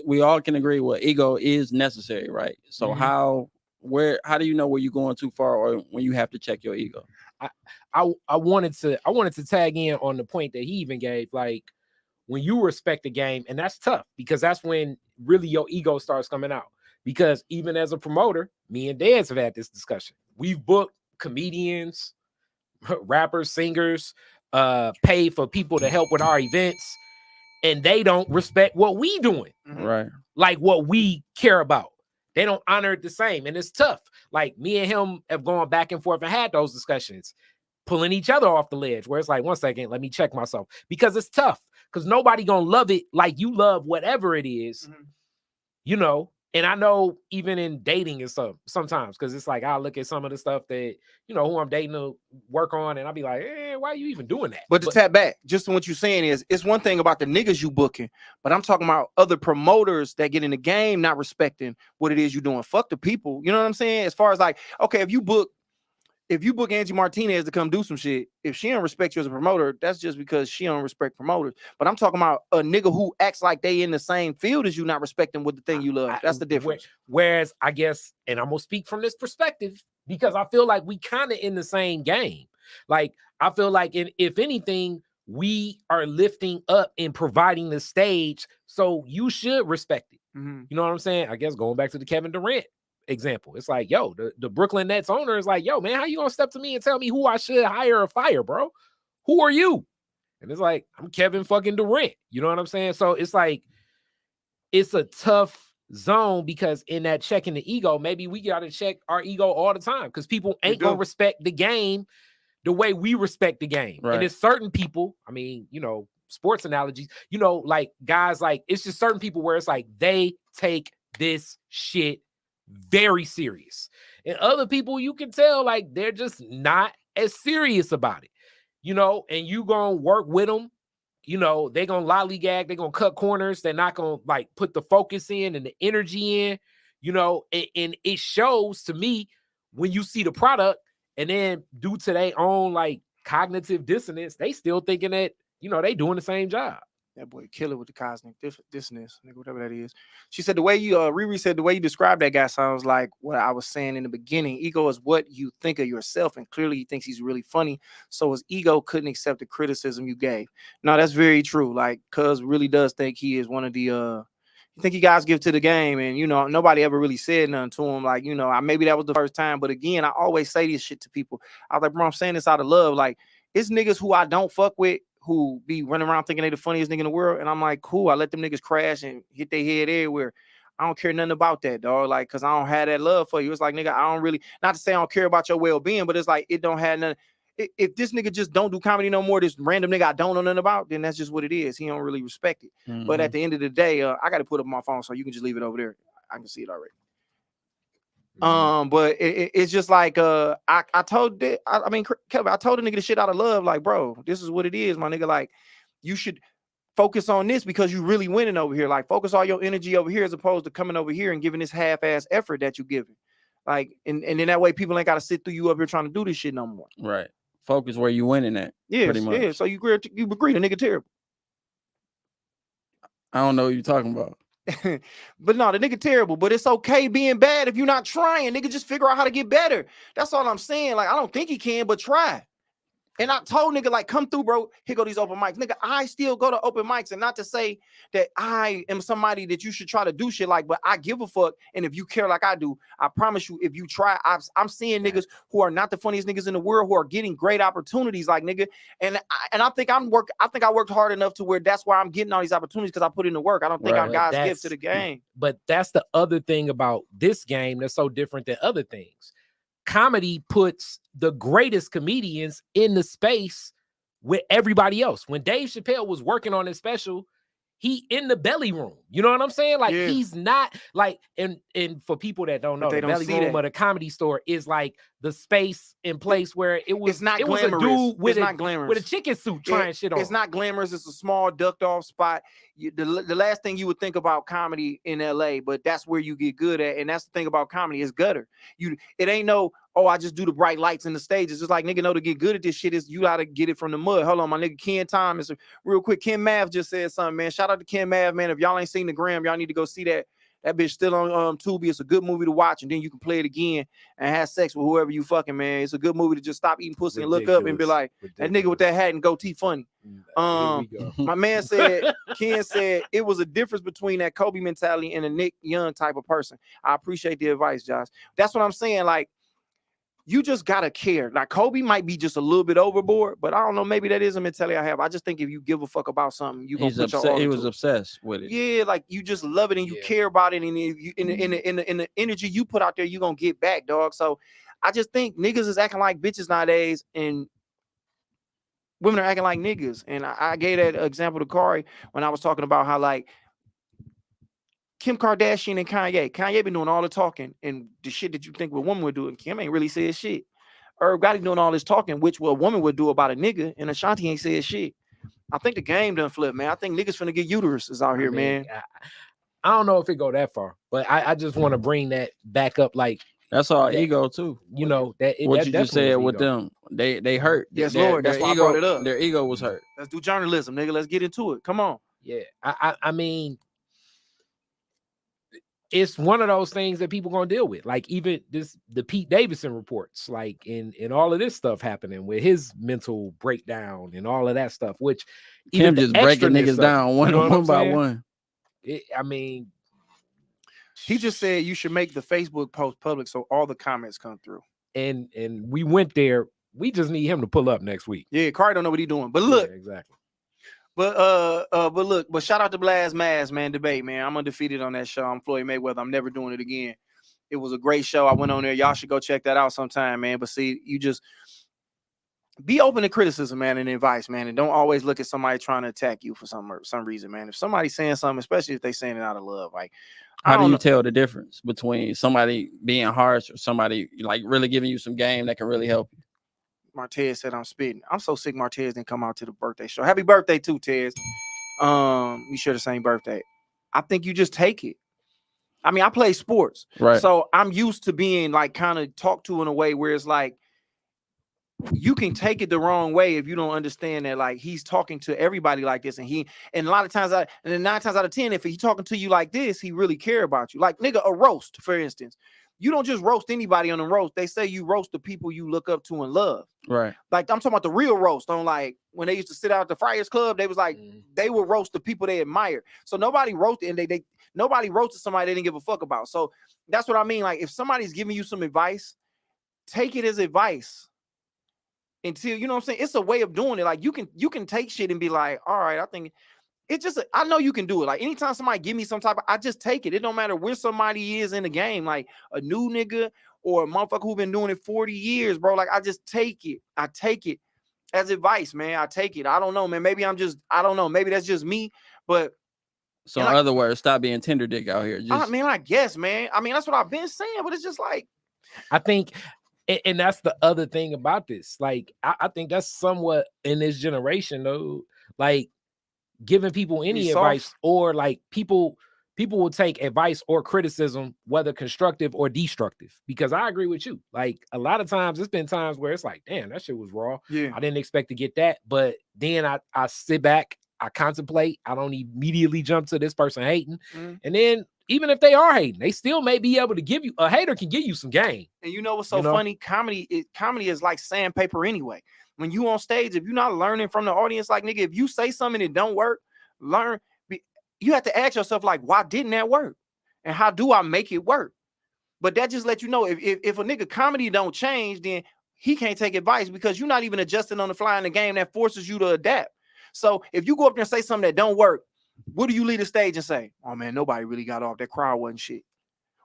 we all can agree what ego is necessary, right? So how do you know where you're going too far, or when you have to check your ego? I wanted to tag in on the point that he even gave, like, when you respect the game, and that's tough because that's when really your ego starts coming out. Because even as a promoter, me and Dez have had this discussion. We've booked comedians, rappers, singers, paid for people to help with our events, and they don't respect what we doing, right? Like what we care about. They don't honor it the same, and it's tough. Like, me and him have gone back and forth and had those discussions, pulling each other off the ledge, where it's like, one second, let me check myself, because it's tough, because nobody gonna love it like you love whatever it is, you know. And I know even in dating and stuff sometimes, because it's like, I'll look at some of the stuff that, you know, who I'm dating to work on, and I'll be like, why are you even doing that? But to tap back, just what you're saying is, it's one thing about the niggas you booking, but I'm talking about other promoters that get in the game not respecting what it is you doing. Fuck the people, you know what I'm saying? As far as like, okay, if you book Angie Martinez to come do some shit, if she don't respect you as a promoter, that's just because she don't respect promoters. But I'm talking about a nigga who acts like they in the same field as you, not respecting what the thing you love. That's the difference. Whereas, I guess, and I'm gonna speak from this perspective, because I feel like we kind of in the same game. Like, I feel like, if anything, we are lifting up and providing the stage, so you should respect it. You know what I'm saying? I guess going back to the Kevin Durant example, it's like, yo, the Brooklyn Nets owner is like, yo, man, how you gonna step to me and tell me who I should hire or fire, bro? Who are you? And it's like, I'm Kevin fucking Durant. You know what I'm saying? So it's like, it's a tough zone, because in that checking the ego, maybe we gotta check our ego all the time, because people ain't gonna respect the game the way we respect the game. Right. And it's certain people, I mean, you know, sports analogies, you know, like guys, like, it's just certain people where it's like they take this shit very serious, and other people, you can tell, like, they're just not as serious about it, you know. And you gonna work with them, you know, they gonna lollygag, they're gonna cut corners, they're not gonna like put the focus in and the energy in, you know. And it shows to me when you see the product, and then due to their own like cognitive dissonance, they still thinking that, you know, they doing the same job. That boy killer with the cosmic dissonance, nigga, whatever that is. She said the way you Riri said the way you described that guy sounds like what I was saying in the beginning. Ego is what you think of yourself, and clearly he thinks he's really funny. So his ego couldn't accept the criticism you gave. No, that's very true. Like, cuz really does think he is one of the you think he guys give to the game, and you know, nobody ever really said nothing to him. Like, you know, maybe that was the first time, but again, I always say this shit to people. I was like, bro, I'm saying this out of love. Like, it's niggas who I don't fuck with who be running around thinking they the funniest nigga in the world, and I'm like, cool. I let them niggas crash and hit their head everywhere. I don't care nothing about that, dog. Like, cause I don't have that love for you. It's like, nigga, I don't really, not to say I don't care about your well-being, but it's like it don't have nothing. If this nigga just don't do comedy no more, this random nigga I don't know nothing about, then that's just what it is. He don't really respect it. But at the end of the day, I got to put up my phone so you can just leave it over there. I can see it already. But it's just like I told it. I mean, Kelvin, I told the nigga the shit out of love. Like, bro, this is what it is, my nigga. Like, you should focus on this because you really winning over here. Like, focus all your energy over here as opposed to coming over here and giving this half-ass effort that you giving. Like, and then that way people ain't got to sit through you up here trying to do this shit no more. Right. Focus where you winning at. Yeah, pretty much. Yeah. So you agree the nigga terrible. I don't know what you're talking about. But no, the nigga terrible. But it's okay being bad if you're not trying. Nigga, just figure out how to get better. That's all I'm saying. Like, I don't think he can, but try. And I told nigga, like, come through, bro. Here go these open mics. Nigga, I still go to open mics, and not to say that I am somebody that you should try to do shit like, but I give a fuck. And if you care like I do, I promise you, if you try, I'm seeing niggas who are not the funniest niggas in the world who are getting great opportunities, like, nigga. And I think I worked hard enough to where that's why I'm getting all these opportunities, because I put in the work. I don't think I'm God's gift to the game. But that's the other thing about this game that's so different than other things. Comedy puts the greatest comedians in the space with everybody else. When Dave Chappelle was working on his special, he in the belly room. You know what I'm saying? Like, he's not like, and for people that don't know, the belly room of the Comedy Store is like the space and place where it was. It's not it glamorous. Was a dude with not glamorous. With a chicken suit trying shit on. It's not glamorous. It's a small ducked off spot. The last thing you would think about comedy in LA, but that's where you get good at. And that's the thing about comedy is gutter. It ain't no, oh, I just do the bright lights in the stage. It's just like, nigga, know to get good at this shit is you gotta get it from the mud. Hold on, my nigga Ken Thomas. Real quick, Ken Mav just said something, man. Shout out to Ken Mav, man. If y'all ain't seen the gram, y'all need to go see that. That bitch still on Tubi. It's a good movie to watch, and then you can play it again and have sex with whoever you fucking, man. It's a good movie to just stop eating pussy and look up and be like, that nigga with that hat and goatee funny. My man said, Ken said it was a difference between that Kobe mentality and a Nick Young type of person. I appreciate the advice, Josh. That's what I'm saying. Like, you just gotta care. Like, Kobe might be just a little bit overboard, but I don't know. Maybe that is a mentality I have. I just think if you give a fuck about something, you gonna put your all He was obsessed with it. Yeah, like, you just love it and you care about it, and if you in the energy you put out there, you gonna get back, dog. So I just think niggas is acting like bitches nowadays, and women are acting like niggas. And I gave that example to Khary when I was talking about how, like, Kim Kardashian and Kanye been doing all the talking and the shit that you think a woman would do, and Kim ain't really said shit. Herb Gotti doing all this talking, which a woman would do about a nigga, and Ashanti ain't said shit. I think the game done flipped, man. I think niggas finna get uteruses out here, man. I don't know if it go that far, but I just want to bring that back up. Like, that's all ego too. You know that what you just said with them, they hurt. Yes, Lord. That's why I brought it up. Their ego was hurt. Let's do journalism, nigga. Let's get into it. Come on. Yeah, I mean, it's one of those things that people gonna deal with. Like, even the Pete Davidson reports, like in all of this stuff happening with his mental breakdown and all of that stuff, which Kim just breaking niggas down one by one. I mean, he just said you should make the Facebook post public so all the comments come through. And we went there. We just need him to pull up next week. Yeah, Khary don't know what he's doing, but look, exactly. But shout out to Blast Mass, man. Debate, man. I'm undefeated on that show. I'm Floyd Mayweather. I'm never doing it again. It was a great show. I went on there. Y'all should go check that out sometime, man. But see, you just be open to criticism, man, and advice, man. And don't always look at somebody trying to attack you for some reason, man. If somebody's saying something, especially if they saying it out of love, like, how do you tell the difference between somebody being harsh or somebody like really giving you some game that can really help you? Martez said I'm spitting. I'm so sick Martez didn't come out to the birthday show. Happy birthday too, Tez. We share the same birthday. I think you just take it. I mean, I play sports, right? So I'm used to being like kind of talked to in a way where it's like you can take it the wrong way if you don't understand that, like, he's talking to everybody like this, and a lot of times, and then 9 times out of 10, if he's talking to you like this, he really care about you. Like, nigga, a roast, for instance. You don't just roast anybody on a roast. They say you roast the people you look up to and love. Right. Like, I'm talking about the real roast. On, like, when they used to sit out at the Friars Club, they was like, they would roast the people they admire. So nobody roasted, and nobody roasted somebody they didn't give a fuck about. So that's what I mean. Like, if somebody's giving you some advice, take it as advice. until, you know what I'm saying? It's a way of doing it. Like you can take shit and be like, all right, I think it's just, I know you can do it. Like anytime somebody give me some type of, I just take it. It don't matter where somebody is in the game, like a new nigga or a motherfucker who been doing it 40 years, bro. Like I just take it. I take it as advice, man. I take it. I don't know, man. Maybe I don't know. Maybe that's just me. But so in other words, stop being tender dick out here. I mean, I guess, man. I mean, that's what I've been saying, but it's just like, I think, and that's the other thing about this. Like, I think that's somewhat in this generation, though. Like, giving people any advice, or like people will take advice or criticism, whether constructive or destructive. Because I agree with you. Like, a lot of times, it's been times where it's like, damn, that shit was raw. Yeah, I didn't expect to get that. But then I sit back, I contemplate. I don't immediately jump to this person hating, and then, even if they are hating, they still may be able to give you, a hater can give you some game. And you know what's so funny? Comedy is like sandpaper anyway. When you on stage, if you're not learning from the audience, like, nigga, if you say something that don't work, you have to ask yourself, like, why didn't that work? And how do I make it work? But that just let you know, if a nigga comedy don't change, then he can't take advice, because you're not even adjusting on the fly in the game that forces you to adapt. So if you go up there and say something that don't work, what do you leave the stage and say? Oh man, nobody really got off. That crowd wasn't shit.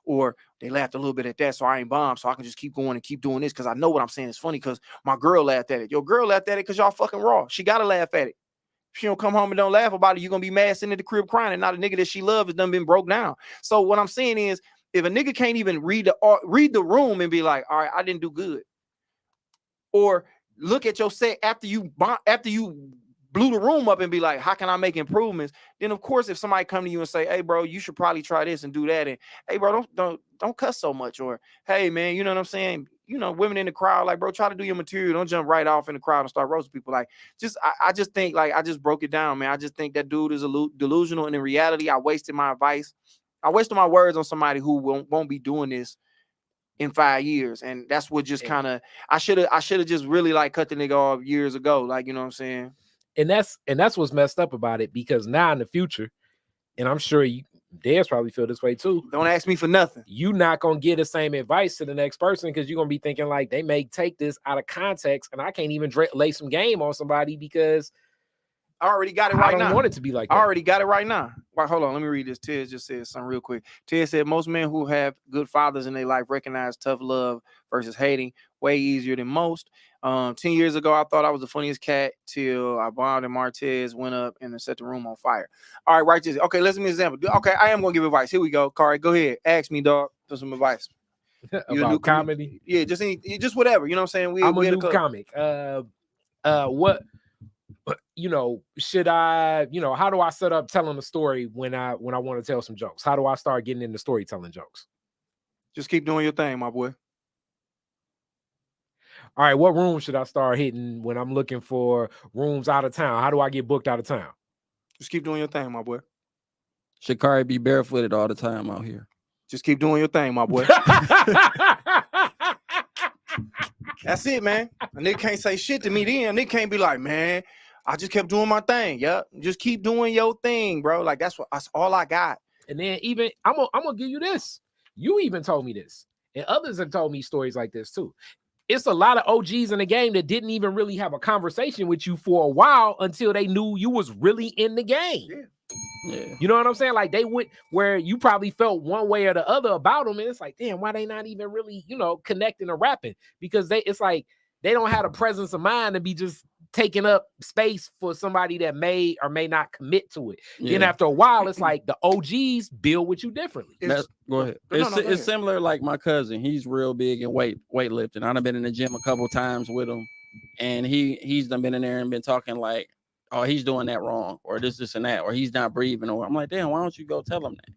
Or they laughed a little bit at that, so I ain't bombed, so I can just keep going and keep doing this because I know what I'm saying is funny because my girl laughed at it. Your girl laughed at it because y'all fucking raw. She gotta laugh at it. If she don't come home and don't laugh about it, you're gonna be mad sitting in the crib crying, and not a nigga that she loves has done been broke down. So what I'm saying is, if a nigga can't even read the room and be like, all right, I didn't do good, or look at your set after you blew the room up and be like, how can I make improvements? Then of course, if somebody come to you and say, hey bro, you should probably try this and do that, and hey bro, don't cuss so much, or hey man, you know what I'm saying? You know, women in the crowd, like, bro, try to do your material. Don't jump right off in the crowd and start roasting people. Like, I just think, like, I just broke it down, man. I just think that dude is delusional, and in reality, I wasted my advice. I wasted my words on somebody who won't be doing this in 5 years, and that's what just kind of, I should have just really like cut the nigga off years ago, like, you know what I'm saying? And that's what's messed up about it, because now in the future, and I'm sure Dez probably feel this way too. Don't ask me for nothing. You not gonna get the same advice to the next person, because you're gonna be thinking like, they may take this out of context, and I can't even lay some game on somebody because I already got it right now. I don't want it to be like that. I already got it right now. Right, hold on, let me read this. Ted just said something real quick. Ted said most men who have good fathers in their life recognize tough love versus hating way easier than most. 10 years ago, I thought I was the funniest cat till I bombed and Martez went up and set the room on fire. All right, right. Just okay. Let's give me an example. Okay, I am gonna give advice. Here we go. Khary, go ahead. Ask me, dog, for some advice. About comedy? Yeah, just whatever. You know what I'm saying? I'm a new comic. What? You know, should I? You know, how do I set up telling a story when I want to tell some jokes? How do I start getting into storytelling jokes? Just keep doing your thing, my boy. All right, what room should I start hitting when I'm looking for rooms out of town? How do I get booked out of town? Just keep doing your thing, my boy. Should Khary be barefooted all the time out here? Just keep doing your thing, my boy. That's it, man. A nigga can't say shit to me then. Nigga can't be like, man, I just kept doing my thing. Yep. Just keep doing your thing, bro. Like, that's all I got. And then even, I'm gonna give you this. You even told me this. And others have told me stories like this too. It's a lot of OGs in the game that didn't even really have a conversation with you for a while until they knew you was really in the game. Yeah. You know what I'm saying? Like, they went where you probably felt one way or the other about them, and it's like, damn, why they not even really, you know, connecting or rapping? Because it's like they don't have a presence of mind to be just taking up space for somebody that may or may not commit to it. Then after a while, it's like the OGs build with you differently. Go ahead. It's similar, like my cousin. He's real big in weightlifting. I've been in the gym a couple times with him, and he's done been in there and been talking like, oh, he's doing that wrong, or this and that, or he's not breathing, or I'm like, damn, why don't you go tell him that?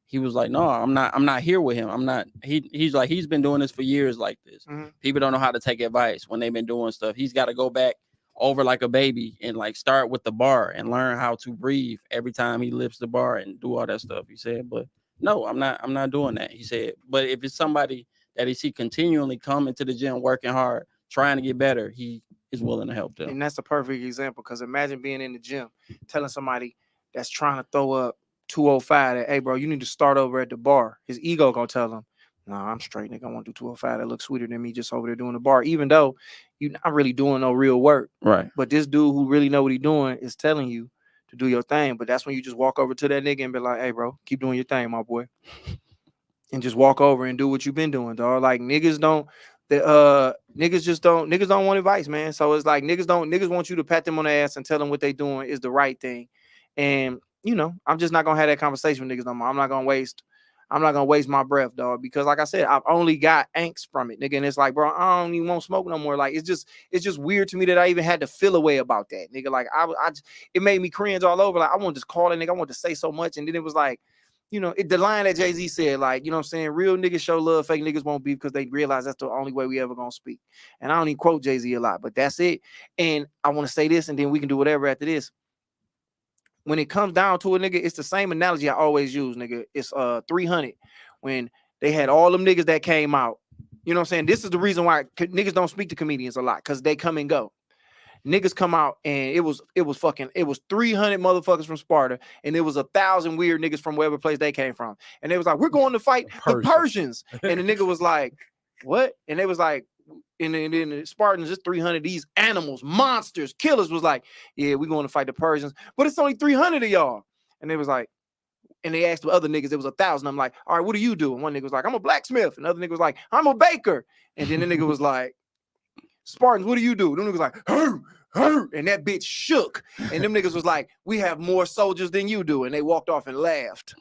He was like, no, I'm not here with him. I'm not. He's like, he's been doing this for years like this. Mm-hmm. People don't know how to take advice when they've been doing stuff. He's got to go back over like a baby and like start with the bar and learn how to breathe every time he lifts the bar and do all that stuff. He said, but no, I'm not doing that. He said, but if it's somebody that he see continually coming to the gym, working hard, trying to get better, he is willing to help them. And that's a perfect example, because imagine being in the gym, telling somebody that's trying to throw up 205 that, hey bro, you need to start over at the bar. His ego gonna tell him, Nah, I'm straight, nigga. I want to do 205. That looks sweeter than me just over there doing the bar. Even though you're not really doing no real work. Right. But this dude who really know what he doing is telling you to do your thing. But that's when you just walk over to that nigga and be like, hey, bro, keep doing your thing, my boy. And just walk over and do what you've been doing, dog. Like niggas don't niggas don't want advice, man. So it's like niggas want you to pat them on the ass and tell them what they doing is the right thing. And you know, I'm just not gonna have that conversation with niggas no more. I'm not gonna waste my breath, dog, because like I said, I've only got angst from it, nigga. And it's like, bro, I don't even want to smoke no more. Like it's just weird to me that I even had to feel a way about that, nigga. Like it made me cringe all over. Like I want to just call it, nigga. I want to say so much, and then it was like, you know, the line that Jay-Z said, like, you know what I'm saying? Real niggas show love, fake niggas won't be because they realize that's the only way we ever gonna speak. And I don't even quote Jay-Z a lot, but that's it. And I want to say this, and then we can do whatever after this. When it comes down to it, nigga, it's the same analogy I always use, nigga. It's 300 when they had all them niggas that came out. You know what I'm saying? This is the reason why niggas don't speak to comedians a lot, because they come and go. Niggas come out and it was 300 motherfuckers from Sparta, and it was 1,000 weird niggas from wherever place they came from, and they was like, we're going to fight the Persians. And the nigga was like, what? And they was like, and then the Spartans, just 300 these animals, monsters, killers, was like, yeah, we're going to fight the Persians, but it's only 300 of y'all. And they was like, and they asked the other niggas, it was 1,000. I'm like, all right, what do you do? And one nigga was like, I'm a blacksmith. And the other nigga was like, I'm a baker. And then the nigga was like, Spartans, what do you do? Them niggas like, and that bitch shook. And them niggas was like, we have more soldiers than you do. And they walked off and laughed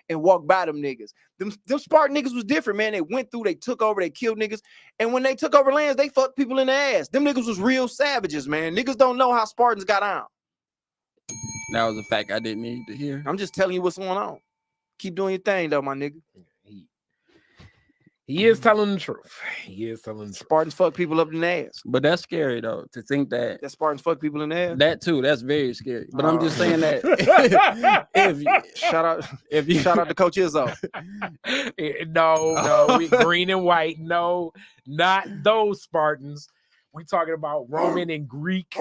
and walked by them niggas. Them Spartan niggas was different, man. They went through, they took over, they killed niggas. And when they took over lands, they fucked people in the ass. Them niggas was real savages, man. Niggas don't know how Spartans got out. That was a fact I didn't need to hear. I'm just telling you what's going on. Keep doing your thing, though, my nigga. He is telling the truth. He is telling the truth. Spartans fuck people up in the ass. But that's scary, though, to think that Spartans fuck people in the ass. That too, that's very scary. But I'm just saying that shout out to Coach Izzo. No, we green and white. No, not those Spartans. We talking about Roman and Greek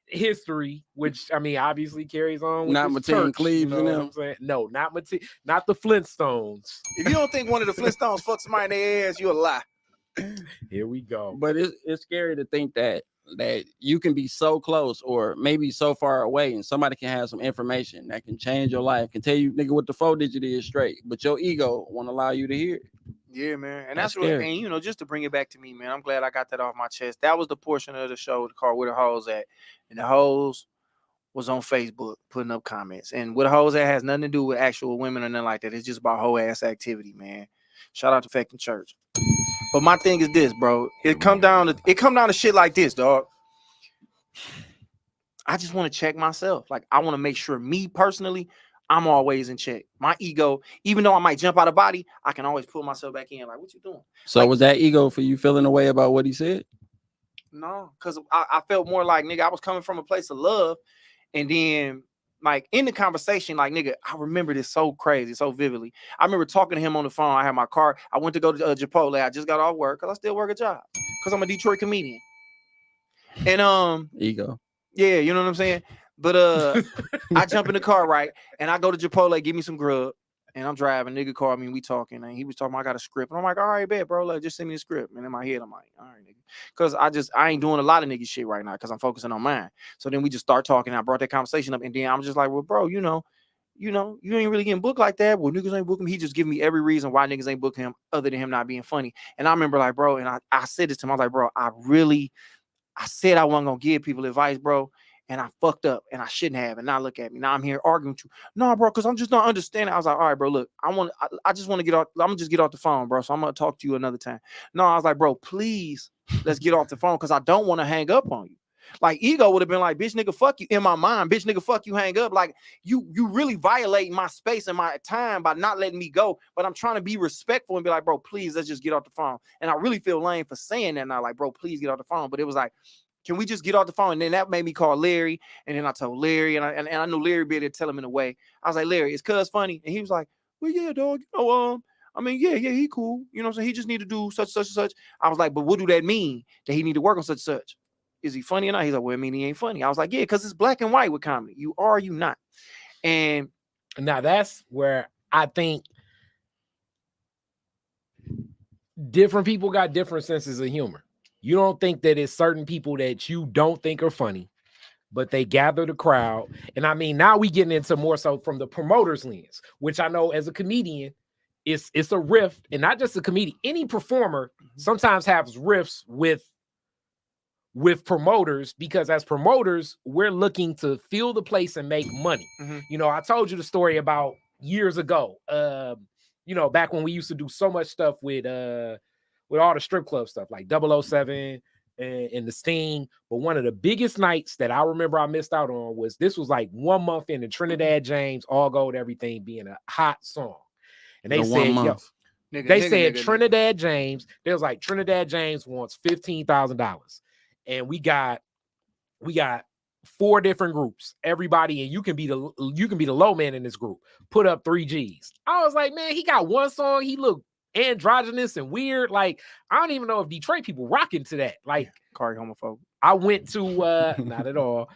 history, which I mean obviously carries on with not Mateen Cleaves, you know what I'm saying? No, not the Flintstones. If you don't think one of the Flintstones fucked somebody in their ass, you a lie. Here we go. But it's scary to think that you can be so close or maybe so far away, and somebody can have some information that can change your life, can tell you nigga what the 4-digit is straight, but your ego won't allow you to hear it. Yeah, man. And that's what, and you know, just to bring it back to me, man, I'm glad I got that off my chest. That was the portion of the show called Where the Hoes At. And the hoes was on Facebook putting up comments. And Where the Hoes At has nothing to do with actual women or nothing like that. It's just about hoe ass activity, man. Shout out to Feckin' Church. But my thing is this, bro. It come down to shit like this, dog. I just want to check myself. Like, I want to make sure me personally, I'm always in check. My ego, even though I might jump out of body, I can always pull myself back in. Like, what you doing? So like, was that ego for you feeling a way about what he said? No, because I felt more like, nigga, I was coming from a place of love. And then, like, in the conversation, like, nigga, I remember this so crazy, so vividly. I remember talking to him on the phone. I had my car. I went to go to Chipotle. I just got off work because I still work a job because I'm a Detroit comedian. And ego. Yeah, you know what I'm saying? But I jump in the car, right? And I go to Chipotle, give me some grub. And I'm driving. Nigga called me and we talking. And he was talking, I got a script. And I'm like, all right, bet, bro. Like, just send me the script. And in my head, I'm like, all right, nigga. Because I ain't doing a lot of nigga shit right now because I'm focusing on mine. So then we just start talking. I brought that conversation up. And then I'm just like, well, bro, you know, you ain't really getting booked like that. Well, niggas ain't booking him. He just giving me every reason why niggas ain't booking him other than him not being funny. And I remember like, bro, and I said this to him. I was like, bro, I said I wasn't going to give people advice, bro. And I fucked up and I shouldn't have. And now look at me. Now I'm here arguing with you. No, bro, because I'm just not understanding. I was like, all right, bro, look, I just want to get off. I'm going to just get off the phone, bro. So I'm going to talk to you another time. No, I was like, bro, please, let's get off the phone because I don't want to hang up on you. Like, ego would have been like, bitch, nigga, fuck you. In my mind, bitch, nigga, fuck you, hang up. Like, you really violating my space and my time by not letting me go. But I'm trying to be respectful and be like, bro, please, let's just get off the phone. And I really feel lame for saying that now. Like, bro, please get off the phone. But it was like, can we just get off the phone? And then that made me call Larry. And then I told Larry, and I knew Larry be able to tell him in a way. I was like, Larry, is cuz funny? And he was like, well, yeah, dog. You know, I mean, yeah, he cool. You know what I'm saying? He just need to do such, such, and such. I was like, but what do that mean? That he need to work on such, and such? Is he funny or not? He's like, well, I mean, he ain't funny. I was like, yeah, because it's black and white with comedy. You are or you not. And now that's where I think different people got different senses of humor. You don't think that it's certain people that you don't think are funny, but they gather the crowd. And I mean, now we getting into more so from the promoter's lens, which I know as a comedian, it's a rift, and not just a comedian. Any performer sometimes has rifts with promoters, because as promoters, we're looking to fill the place and make money. You know, I told you the story about years ago. You know, back when we used to do so much stuff with all the strip club stuff like 007 and the Sting. But one of the biggest nights that I remember I missed out on was like 1 month in the Trinidad James All Gold Everything being a hot song. And they said, yo, they said Trinidad James, they was like, Trinidad James wants $15,000. And we got 4 different groups. Everybody, and you can be the low man in this group. Put up 3 G's. I was like, man, he got one song. He looked androgynous and weird. Like, I don't even know if Detroit people rocking to that. Like, Khary homophobe. I went to not at all.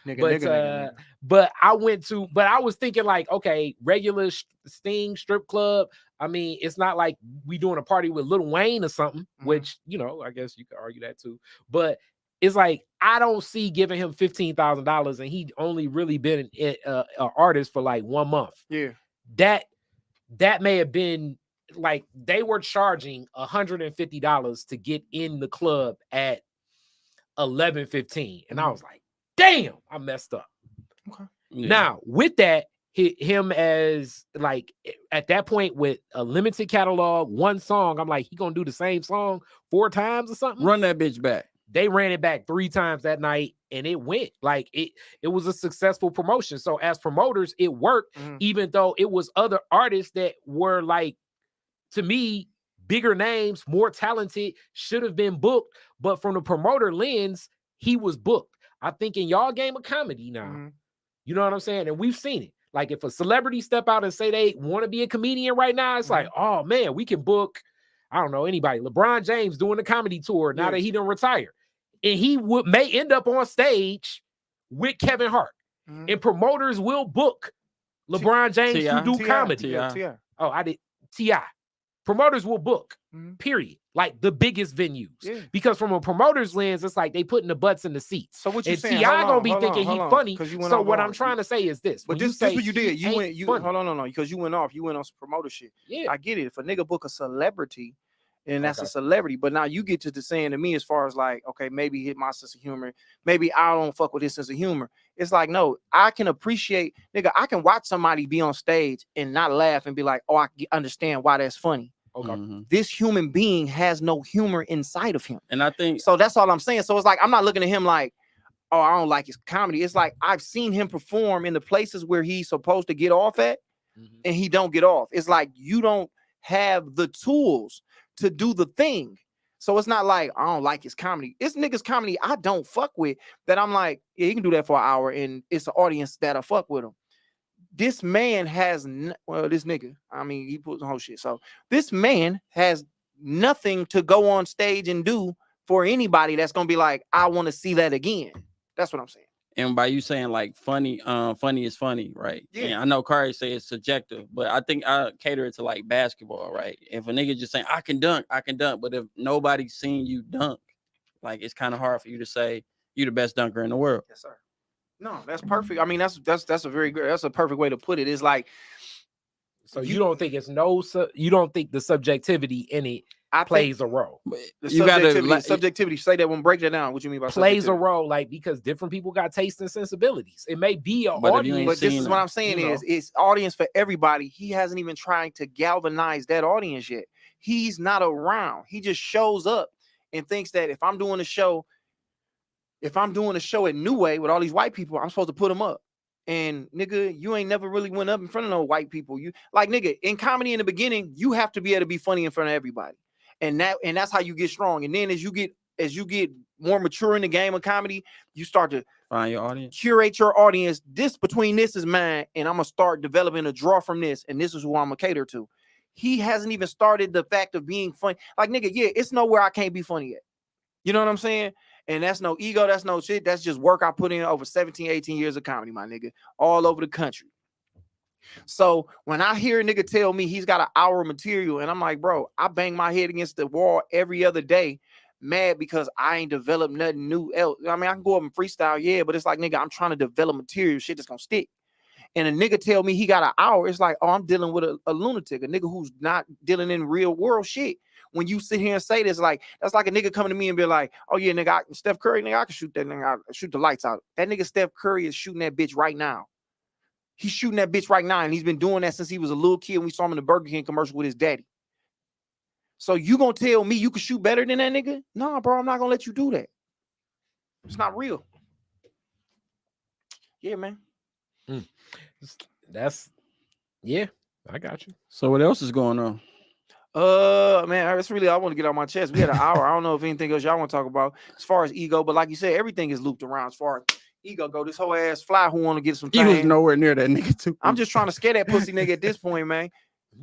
But I was thinking like, okay, regular Sting strip club. I mean, it's not like we doing a party with Lil Wayne or something, which, you know, I guess you could argue that too. But it's like, I don't see giving him $15,000, and he only really been an artist for like 1 month. Yeah. That may have been like, they were charging $150 to get in the club at 11:15. And I was like, damn, I messed up. Okay. Yeah. Now, with that, him as like at that point with a limited catalog, one song, I'm like, he gonna do the same song 4 times or something? Run that bitch back. They ran it back 3 times that night, and it went. Like, it was a successful promotion. So as promoters, it worked, even though it was other artists that were like, to me, bigger names, more talented, should have been booked. But from the promoter lens, he was booked. I think in y'all game of comedy now, you know what I'm saying? And we've seen it. Like, if a celebrity step out and say they want to be a comedian right now, it's like, oh man, we can book, I don't know, anybody. LeBron James doing the comedy tour now that he done retire. And he may end up on stage with Kevin Hart. And promoters will book LeBron James to do comedy. Oh, I did. T.I. Promoters will book, period. Like the biggest venues. Because from a promoter's lens, it's like they putting the butts in the seats. So what you saying? T.I. gonna be thinking he's funny. So what I'm trying to say is this. But this what you did. You went, hold on, because you went on some promoter shit. I get it. If a nigga book a celebrity, and that's a celebrity, but now you get to the saying to me as far as like, okay, maybe he hit my sense of humor, maybe I don't fuck with his sense of humor. It's like, no, I can appreciate, nigga, I can watch somebody be on stage and not laugh and be like, oh, I understand why that's funny. Okay. This human being has no humor inside of him. And I think so, that's all I'm saying. So it's like, I'm not looking at him like, oh, I don't like his comedy. It's like, I've seen him perform in the places where he's supposed to get off at, and he don't get off. It's like, you don't have the tools to do the thing. So it's not like I don't like his comedy. It's niggas comedy I don't fuck with that I'm like, yeah, he can do that for an hour and it's an audience that'll fuck with him. This man has, this nigga, I mean, he puts the whole shit. So this man has nothing to go on stage and do for anybody that's gonna be like, I want to see that again. That's what I'm saying. And by you saying like funny is funny, right? Yeah. And I know Khary say it's subjective, but I think I cater it to like basketball, right? If a nigga just saying I can dunk, but if nobody's seen you dunk, like it's kind of hard for you to say you're the best dunker in the world. Yes, sir. No, that's perfect. I mean, that's a very good, that's a perfect way to put it. It's like, so you don't think you don't think the subjectivity in it plays a role? You got subjectivity. Say that one. Break that down. What you mean by plays a role? Like, because different people got taste and sensibilities. It may be an audience, but this is what I'm saying is it's audience for everybody. He hasn't even tried to galvanize that audience yet. He's not around. He just shows up and thinks that if I'm doing a show at New Way with all these white people, I'm supposed to put them up. And nigga, you ain't never really went up in front of no white people. You like, nigga, in comedy in the beginning, you have to be able to be funny in front of everybody. And that's how you get strong. And then as you get more mature in the game of comedy, you start to find your audience, curate your audience. This is mine, and I'm gonna start developing a draw from this, and this is who I'm gonna cater to. He hasn't even started the fact of being funny. Like, nigga, yeah, it's nowhere I can't be funny at. You know what I'm saying? And that's no ego, that's no shit. That's just work I put in over 17, 18 years of comedy, my nigga, all over the country. So when I hear a nigga tell me he's got an hour of material, and I'm like, bro, I bang my head against the wall every other day, mad because I ain't developed nothing new else. I mean, I can go up and freestyle, yeah, but it's like, nigga, I'm trying to develop material, shit that's gonna stick. And a nigga tell me he got an hour, it's like, oh, I'm dealing with a lunatic, a nigga who's not dealing in real world shit. When you sit here and say this, like, that's like a nigga coming to me and be like, oh yeah, nigga, Steph Curry, nigga, I can shoot that nigga, I shoot the lights out. That nigga Steph Curry is shooting that bitch right now. He's shooting that bitch right now, and he's been doing that since he was a little kid. And we saw him in the Burger King commercial with his daddy. So you gonna tell me you can shoot better than that nigga? Nah, bro, I'm not gonna let you do that. It's not real. Yeah, man. Yeah, I got you. So what else is going on? Man, that's really I want to get on my chest. We had an hour. I don't know if anything else y'all want to talk about as far as ego, but like you said, everything is looped around as far as ego go. This whole ass fly who want to get some He was fame. nowhere near that nigga too. I'm just trying to scare that pussy nigga at this point, man.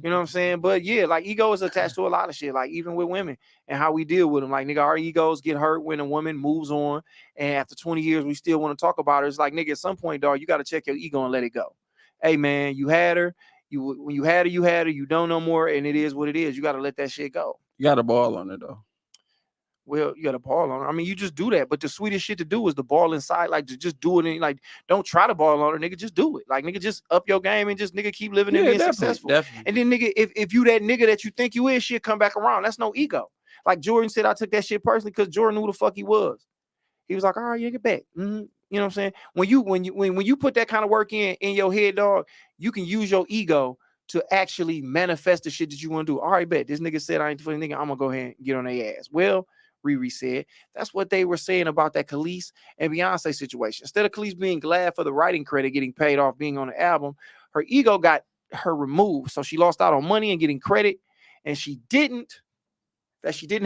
You know what I'm saying? But yeah, like ego is attached to a lot of shit, like even with women and how we deal with them. Like, nigga, our egos get hurt when a woman moves on, and after 20 years, we still want to talk about her. It's like, nigga, at some point, dog, you got to check your ego and let it go. Hey, man, you had her. When you had her. You don't no more, and it is what it is. You got to let that shit go. You got a ball on it though. Well, you got a ball on her. I mean, you just do that. But the sweetest shit to do is the ball inside. Like, to just do it. And like, don't try to ball on her, nigga. Just do it. Like, nigga, just up your game and just, nigga, keep living and being successful. Definitely. And then, nigga, if you that nigga that you think you is, shit come back around. That's no ego. Like Jordan said, I took that shit personally because Jordan knew who the fuck he was. He was like, all right, you get back. Mm-hmm. You know what I'm saying? When you put that kind of work in your head, dog, you can use your ego to actually manifest the shit that you want to do. All right, bet. This nigga said I ain't funny nigga. I'm gonna go ahead and get on their ass. Well, Riri said that's what they were saying about that Khalees and Beyonce situation. Instead of Khalees being glad for the writing credit getting paid off being on the album, her ego got her removed. So she lost out on money and getting credit, and she didn't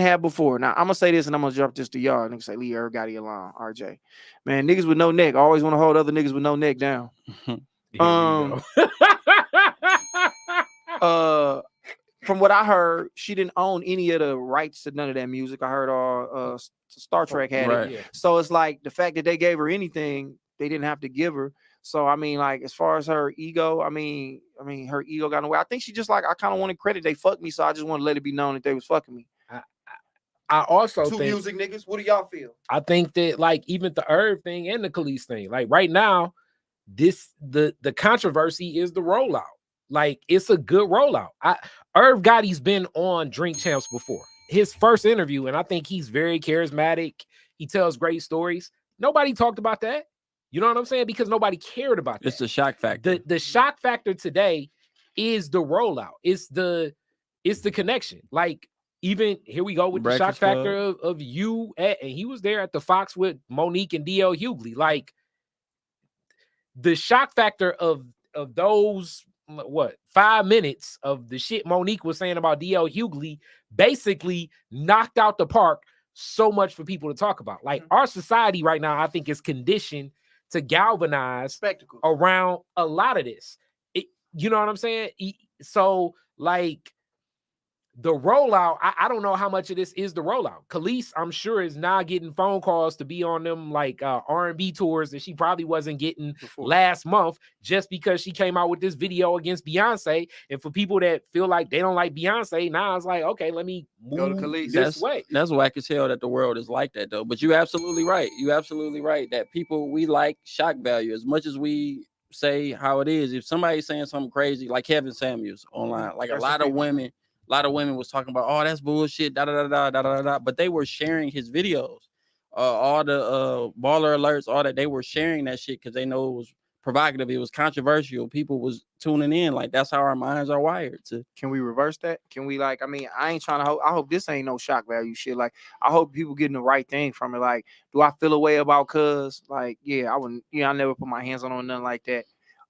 have before. Now I'm gonna say this and I'm gonna drop this to y'all. Niggas say leave everybody alone, RJ. Man, niggas with no neck always want to hold other niggas with no neck down. From what I heard, she didn't own any of the rights to none of that music. I heard all Star Trek had it. So it's like the fact that they gave her anything, they didn't have to give her. So I mean, like, as far as her ego, I mean, her ego got in the way. I think she just like, I kind of wanted credit. They fucked me, so I just want to let it be known that they was fucking me. I also think music niggas. What do y'all feel? I think that like even the Irv thing and the Khalees thing, like right now, the controversy is the rollout. Like, it's a good rollout. Irv Gotti's been on Drink Champs before. His first interview, and I think he's very charismatic. He tells great stories. Nobody talked about that. You know what I'm saying? Because nobody cared about that. It's the shock factor. The shock factor today is the rollout. It's the connection. Like, even here we go with the shock factor of you. And he was there at the Fox with Monique and DL Hughley. Like, the shock factor of those 5 minutes of the shit Monique was saying about DL Hughley basically knocked out the park so much for people to talk about. Like, our society right now, I think, is conditioned to galvanize spectacles around a lot of this. You know what I'm saying? So, like, the rollout, I don't know how much of this is the rollout. Khalees, I'm sure, is now getting phone calls to be on them like R&B tours that she probably wasn't getting last month just because she came out with this video against Beyonce. And for people that feel like they don't like Beyonce, now it's like, okay, let me move this way. That's whack as hell that the world is like that, though. But you're absolutely right. You're absolutely right that people, we like shock value as much as we say how it is. If somebody's saying something crazy, like Kevin Samuels online, like a lot of women was talking about, oh, that's bullshit, da da da da da da. But they were sharing his videos, all the baller alerts, all that. They were sharing that shit because they know it was provocative, it was controversial. People was tuning in. Like, that's how our minds are wired to. Can we reverse that? Can we, like, I mean, I ain't trying to I hope this ain't no shock value shit. Like, I hope people getting the right thing from it. Like, do I feel a way about cuz? Like, yeah, I wouldn't, I never put my hands on nothing like that.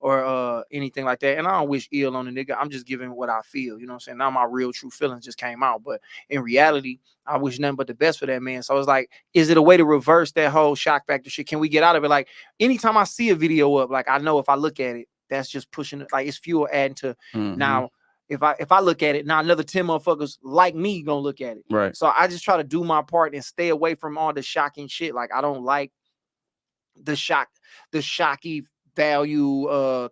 Or anything like that. And I don't wish ill on the nigga. I'm just giving what I feel. You know what I'm saying? Now my real true feelings just came out. But in reality, I wish nothing but the best for that man. So it's like, is it a way to reverse that whole shock factor shit? Can we get out of it? Like, anytime I see a video up, like, I know if I look at it, that's just pushing it. Like, it's fuel adding to now. If I look at it, now another 10 motherfuckers like me gonna look at it. Right. So I just try to do my part and stay away from all the shocking shit. Like, I don't like the shocky value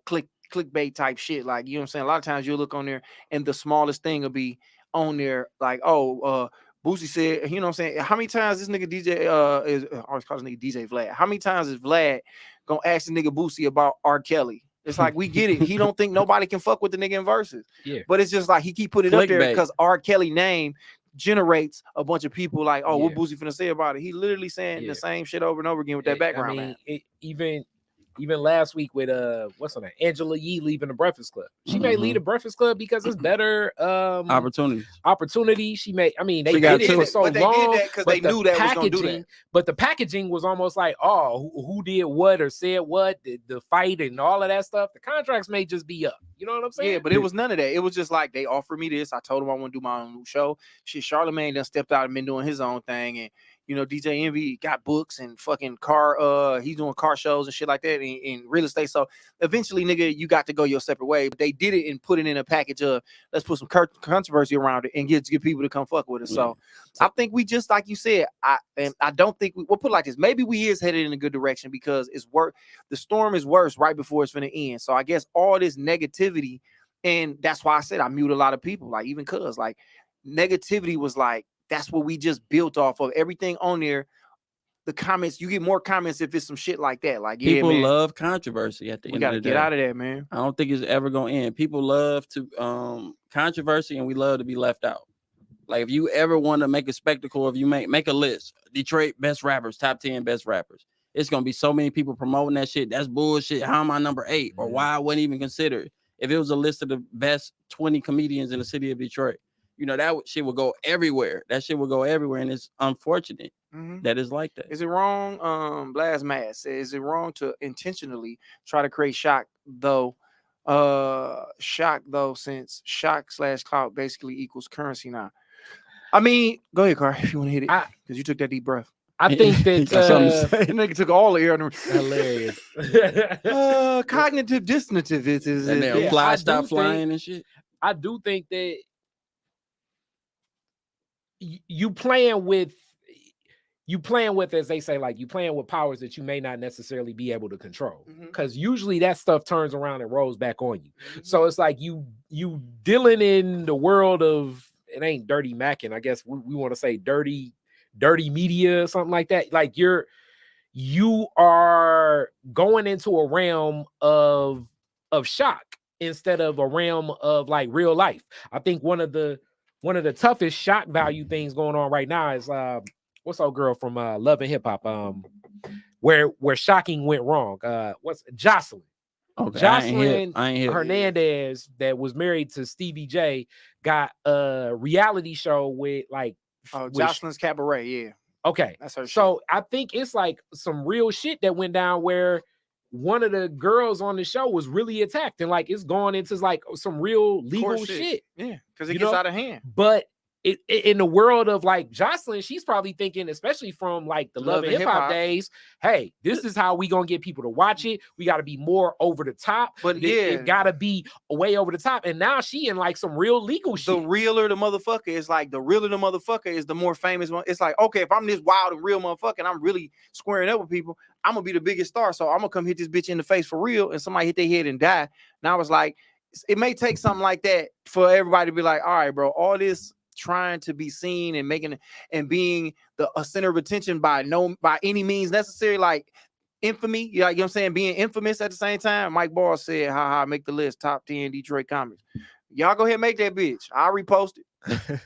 clickbait type shit. Like, you know what I'm saying? A lot of times you'll look on there and the smallest thing will be on there, like, Boosie said, you know what I'm saying? How many times this nigga DJ is I always call this nigga DJ Vlad? How many times is Vlad gonna ask the nigga Boosie about R. Kelly? It's like, we get it. He don't think nobody can fuck with the nigga in verses. Yeah. But it's just like he keep putting it up there Clickbait. because R. Kelly name generates a bunch of people like, oh, what Yeah. Boosie finna say about it? He literally saying the same shit over and over again with that background. I mean, even last week with what's her name, Angela Yee leaving the Breakfast Club. She may leave the Breakfast Club because it's better opportunity. She may, I mean, they did it for so long. They did that because they knew that was gonna do that. But the packaging was almost like, oh, who did what or said what, the fight and all of that stuff. The contracts may just be up. You know what I'm saying? Yeah, but it was none of that. It was just like, they offered me this. I told them I want to do my own new show. Shit, Charlamagne done stepped out and been doing his own thing, and you know, DJ Envy got books and fucking he's doing car shows and shit like that in real estate. So eventually, nigga, you got to go your separate way. But they did it and put it in a package of, let's put some controversy around it and get people to come fuck with us. So I think we just, like you said, I don't think we'll put it like this. Maybe we is headed in a good direction because the storm is worse right before it's finna end. So I guess all this negativity, and that's why I said I mute a lot of people, like even cuz like negativity was like, that's what we just built off of. Everything on there, the comments, you get more comments if it's some shit like that. Like, yeah, people man, love controversy at the end of the day. We gotta get out of that, man. I don't think it's ever gonna end. People love to controversy, and we love to be left out. Like, if you ever want to make a spectacle, if you make a list, Detroit best rappers, top 10 best rappers, it's gonna be so many people promoting that shit. That's bullshit. How am I number 8? Or why I wasn't even considered? If it was a list of the best 20 comedians in the city of Detroit, you know, that shit will go everywhere. That shit will go everywhere, and it's unfortunate that it's like that. Is it wrong? Blast Mass says, is it wrong to intentionally try to create shock though, since shock/clout basically equals currency now? I mean, go ahead, Car, if you want to hit it, because you took that deep breath. I think that nigga took all the air. Hilarious. Cognitive dissonance is and then stop flying and shit. I do think that you playing with, as they say, like, you playing with powers that you may not necessarily be able to control, because usually that stuff turns around and rolls back on you. So it's like you dealing in the world of, it ain't dirty macking, I guess we want to say dirty media or something like that. Like, you are going into a realm of shock instead of a realm of like real life. I think one of the toughest shock value things going on right now is what's old girl from Love and Hip Hop, where shocking went wrong. What's Jocelyn? Okay, Jocelyn Hernandez, that was married to Stevie J, got a reality show with like Jocelyn's Cabaret. Yeah. Okay, that's her. So I think it's like some real shit that went down where one of the girls on the show was really attacked, and like it's going into like some real legal shit. Yeah, because it gets out of hand. But in the world of like Jocelyn, she's probably thinking, especially from like the Love and Hip Hop days, hey, this is how we gonna get people to watch it. We got to be more over the top, but it gotta be way over the top. And now she in like some real legal shit. The realer the motherfucker is like, the realer the motherfucker is the more famous one. It's like, okay, if I'm this wild and real motherfucker and I'm really squaring up with people, I'm gonna be the biggest star. So I'm gonna come hit this bitch in the face for real, and somebody hit their head and die. Now I was like, it may take something like that for everybody to be like, all right, bro, all this trying to be seen and making and being a center of attention by any means necessary, like infamy, you know what I'm saying, being infamous at the same time. Mike Ball said, haha, make the list, top 10 Detroit comics. Y'all go ahead and make that bitch. I'll repost it.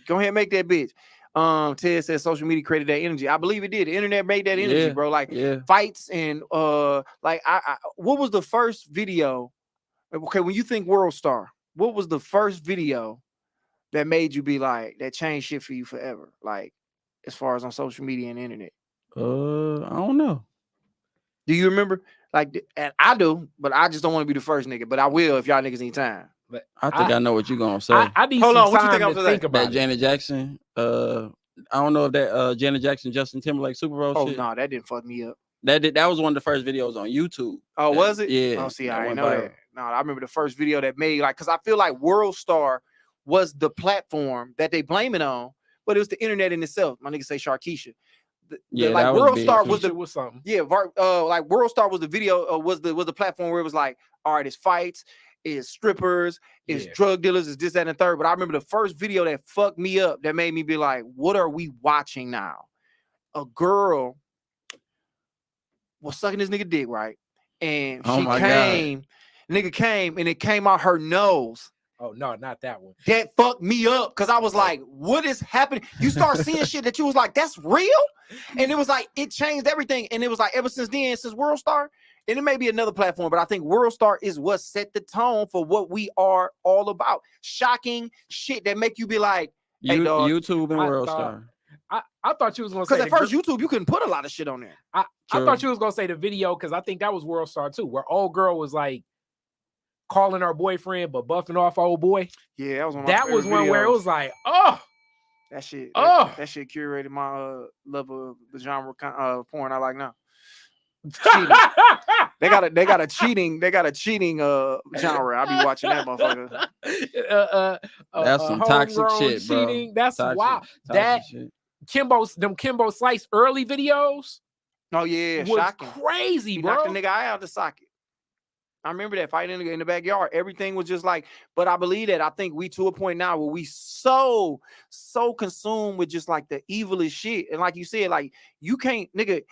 Go ahead and make that bitch. Ted says social media created that energy. I believe it did. The internet made that energy, bro. Like fights and like what was the first video? Okay, when you think World Star, what was the first video that made you be like, that changed shit for you forever? Like, as far as on social media and the internet. I don't know. Do you remember? Like, and I do, but I just don't want to be the first nigga. But I will if y'all niggas need time. But I think I know what you're gonna say. I need Hold some on, what you think I'm to think about that Janet Jackson. I don't know if that Janet Jackson, Justin Timberlake Super Bowl shit. No, that didn't fuck me up. That was one of the first videos on YouTube. Oh, was it? Yeah. Oh, see, I didn't know that. No, I remember the first video that made, like, because I feel like World Star was the platform that they blame it on, but it was the internet in itself. My nigga say Sharkeisha. that World was Star big, was too. the was something. Yeah, like World Star was the video, was the platform where it was like, all right, it's fights, it's strippers, it's drug dealers, it's this, that, and the third. But I remember the first video that fucked me up, that made me be like, what are we watching now? A girl was sucking this nigga dick, right? And nigga came, and it came out her nose. Oh no, not that one. That fucked me up because I was like, what is happening? You start seeing shit that you was like, that's real? And it was like, it changed everything. And it was like, ever since then, since World Star, and it may be another platform, but I think World Star is what set the tone for what we are all about. Shocking shit that make you be like, hey, dog. YouTube and World Star. I thought you was gonna say, because at first YouTube, you couldn't put a lot of shit on there. I thought you was gonna say the video, because I think that was World Star too, where old girl was like calling her boyfriend but buffing off old boy. Yeah, that was one. That was one where it was like, oh, that shit. That shit curated my love of the genre porn I like now. They got a cheating genre. I be watching that motherfucker. That's some toxic shit, bro. Cheating. That's toxic, wild. Toxic that shit. Kimbo Slice early videos. Oh yeah, was shocking. Crazy, he bro. Knocked the nigga eye out the socket. I remember that fight in the backyard. Everything was just like, but I believe that I think we to a point now where we so consumed with just like the evilest shit. And like you said, like you can't, nigga,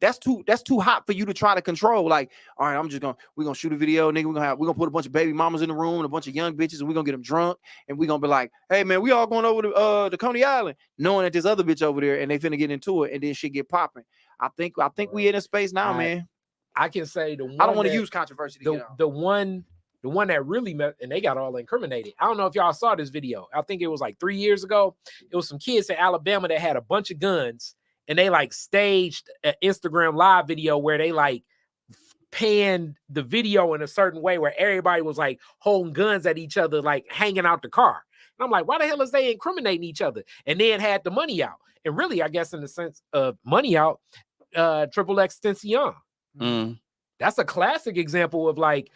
that's too hot for you to try to control. Like, all right, we're gonna shoot a video, nigga. We're gonna put a bunch of baby mamas in the room and a bunch of young bitches, and we're gonna get them drunk, and we're gonna be like, hey man, we all going over to Coney Island, knowing that this other bitch over there, and they finna get into it, and then shit get popping. I think we in a space now, man. I can say the one I don't want to use controversy to get out. The one that really met, and they got all incriminated. I don't know if y'all saw this video. I think it was like 3 years ago. It was some kids in Alabama that had a bunch of guns, and they like staged an Instagram live video where they like panned the video in a certain way where everybody was like holding guns at each other, like hanging out the car. And I'm like, why the hell is they incriminating each other? And then had the money out. And really, I guess in the sense of money out, Triple Extension. That's a classic example of like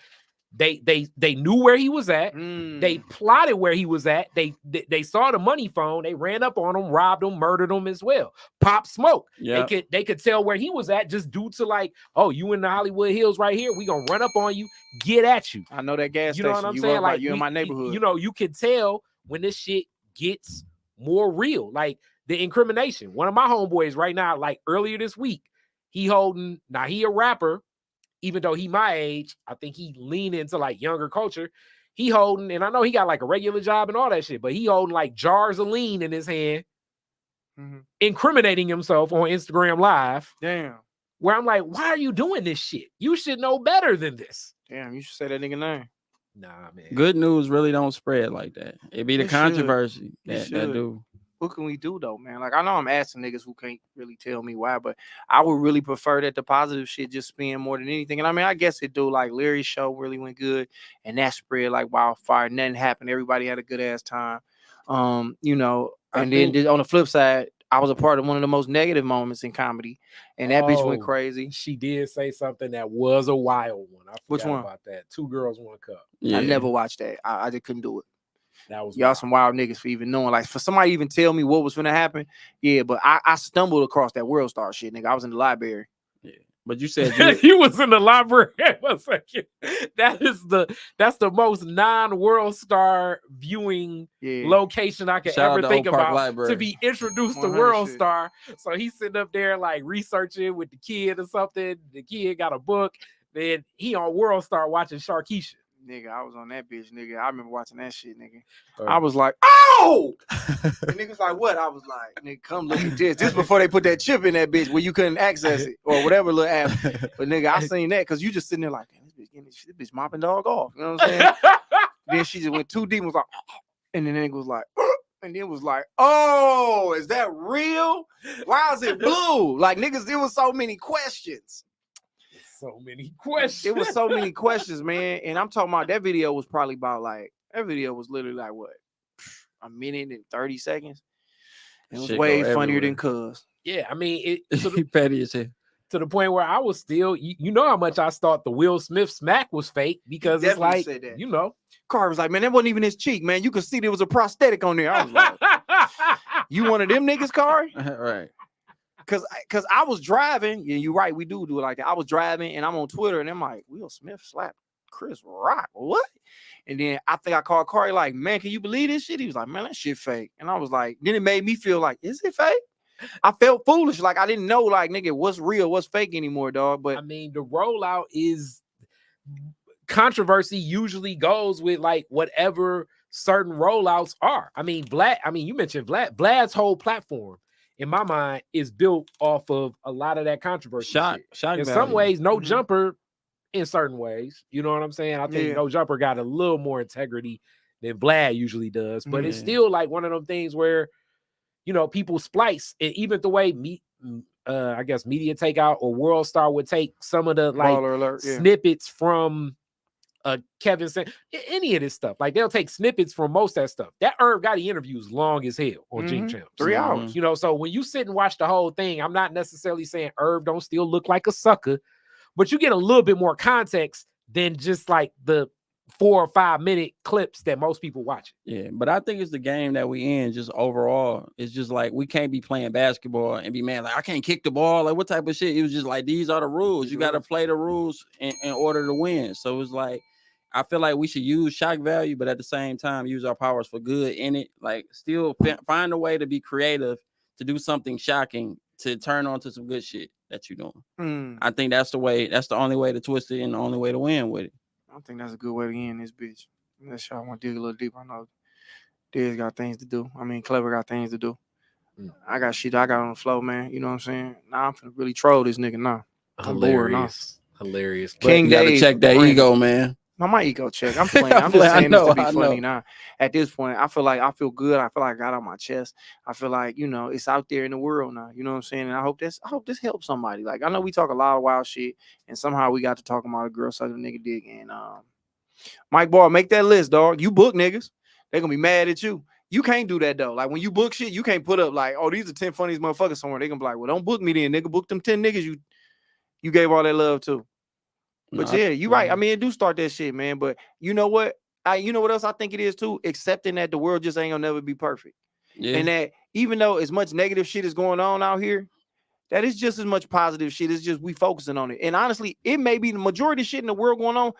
they knew where he was at. They plotted where he was at. They saw the money phone. They ran up on him, robbed him, murdered him as well. Pop Smoke. Yep. They could tell where he was at just due to like, oh, you in the Hollywood Hills right here. We gonna run up on you, get at you. I know that gas station. You know what I'm saying? Like you in my neighborhood. You know, you can tell when this shit gets more real. Like the incrimination. One of my homeboys right now, like earlier this week, he a rapper. Even though he my age, I think he lean into like younger culture. He holding, and I know he got like a regular job and all that shit, but he holding like jars of lean in his hand, incriminating himself on Instagram Live. Damn. Where I'm like, why are you doing this shit? You should know better than this. Damn, you should say that nigga name. Nah, man. Good news really don't spread like that. It be the controversy that do. What can we do though, man? Like I know I'm asking niggas who can't really tell me why, but I would really prefer that the positive shit just spin more than anything. And I mean, I guess it do. Like Larry's show really went good, and that spread like wildfire. Nothing happened. Everybody had a good ass time. You know. And then on the flip side, I was a part of one of the most negative moments in comedy, and that bitch went crazy. She did say something that was a wild one. I Which one? About that. 2 Girls, 1 Cup. Yeah. I never watched that. I just couldn't do it. That was y'all some wild niggas for even knowing. Like for somebody even tell me what was gonna happen. Yeah, but I stumbled across that World Star shit, nigga. I was in the library. Yeah, but you said you was in the library. One second. That's the most non-World Star viewing location I could ever think about Library. To be introduced to World Star. So he's sitting up there like researching with the kid or something. The kid got a book. Then he on World Star watching Sharkeisha. Nigga, I was on that bitch, nigga. I remember watching that shit, nigga. I was like, oh! And niggas like, what? I was like, nigga, come look at this. This before they put that chip in that bitch where you couldn't access it or whatever little app. But nigga, I seen that because you just sitting there like, damn, this bitch mopping dog off. You know what I'm saying? Then she just went too deep and was like, and then it was like, and then was like, oh, is that real? Why is it blue? Like, niggas, there was so many questions. So many questions. It was so many questions, man. And I'm talking about that video was probably about like, that video was literally like what, a minute and 30 seconds. It was way funnier than Cuz. Yeah, I mean, it petty as hell. To the point where I was still, you know how much I thought the Will Smith smack was fake because it's like, you know. Carr was like, man, that wasn't even his cheek, man. You could see there was a prosthetic on there. I was like, you one of them niggas, Carr? Right. cause I was driving. Yeah, you're right. We do it like that. I was driving and I'm on Twitter and I'm like, Will Smith slapped Chris Rock. What? And then I think I called Khary like, man, can you believe this shit? He was like, man, that shit fake. And I was like, then it made me feel like, is it fake? I felt foolish. Like I didn't know, like, nigga, what's real, what's fake anymore, dog. But I mean, the rollout is controversy usually goes with like whatever certain rollouts are. I mean, you mentioned Vlad's whole platform in my mind is built off of a lot of that controversy. Shock in value. some ways, no jumper in certain ways. You know what I'm saying? I think no jumper got a little more integrity than Vlad usually does, but it's still like one of them things where, you know, people splice, and even the way I guess Media Takeout or World Star would take some of the like snippets from Kevin saying any of this stuff. Like they'll take snippets from most of that stuff. That Irv Gotti interview is long as hell on Jink Champs. 3 hours. You know, so when you sit and watch the whole thing, I'm not necessarily saying Irv don't still look like a sucker, but you get a little bit more context than just like the 4 or 5 minute clips that most people watch. Yeah, but I think it's the game that we in just overall. It's just like we can't be playing basketball and be mad like I can't kick the ball. Like what type of shit? It was just like these are the rules. You got to play the rules in order to win. So it's like I feel like we should use shock value, but at the same time use our powers for good in it. Like still find a way to be creative, to do something shocking, to turn on to some good shit that you're doing. I think that's the way. That's the only way to twist it and the only way to win with it. I think that's a good way to end this bitch. Unless y'all want to dig a little deeper. I know Dez got things to do. I mean, Clever got things to do. I got shit I got on the floor, man. You know what I'm saying? Now I'm finna really troll this nigga now. Hilarious. King Dave, check that ego, man. No, my ego check. I'm playing. I'm just saying this to be funny now. At this point, I feel good. I feel like I got on my chest. I feel like, you know, it's out there in the world now. You know what I'm saying? And I hope this helps somebody. Like I know we talk a lot of wild shit, and somehow we got to talk about a girl sucking a nigga dick. And Mike Ball, make that list, dog. You book niggas, they're gonna be mad at you. You can't do that though. Like when you book shit, you can't put up like, oh, these are 10 funniest motherfuckers somewhere. They gonna be like, well, don't book me then, nigga. Book them 10 niggas you gave all that love to. But yeah, you're right. I mean, it do start that shit, man. But you know what? You know what else I think it is too? Accepting that the world just ain't gonna never be perfect. Yeah. And that even though as much negative shit is going on out here, that is just as much positive shit. It's just we focusing on it. And honestly, it may be the majority of shit in the world going on.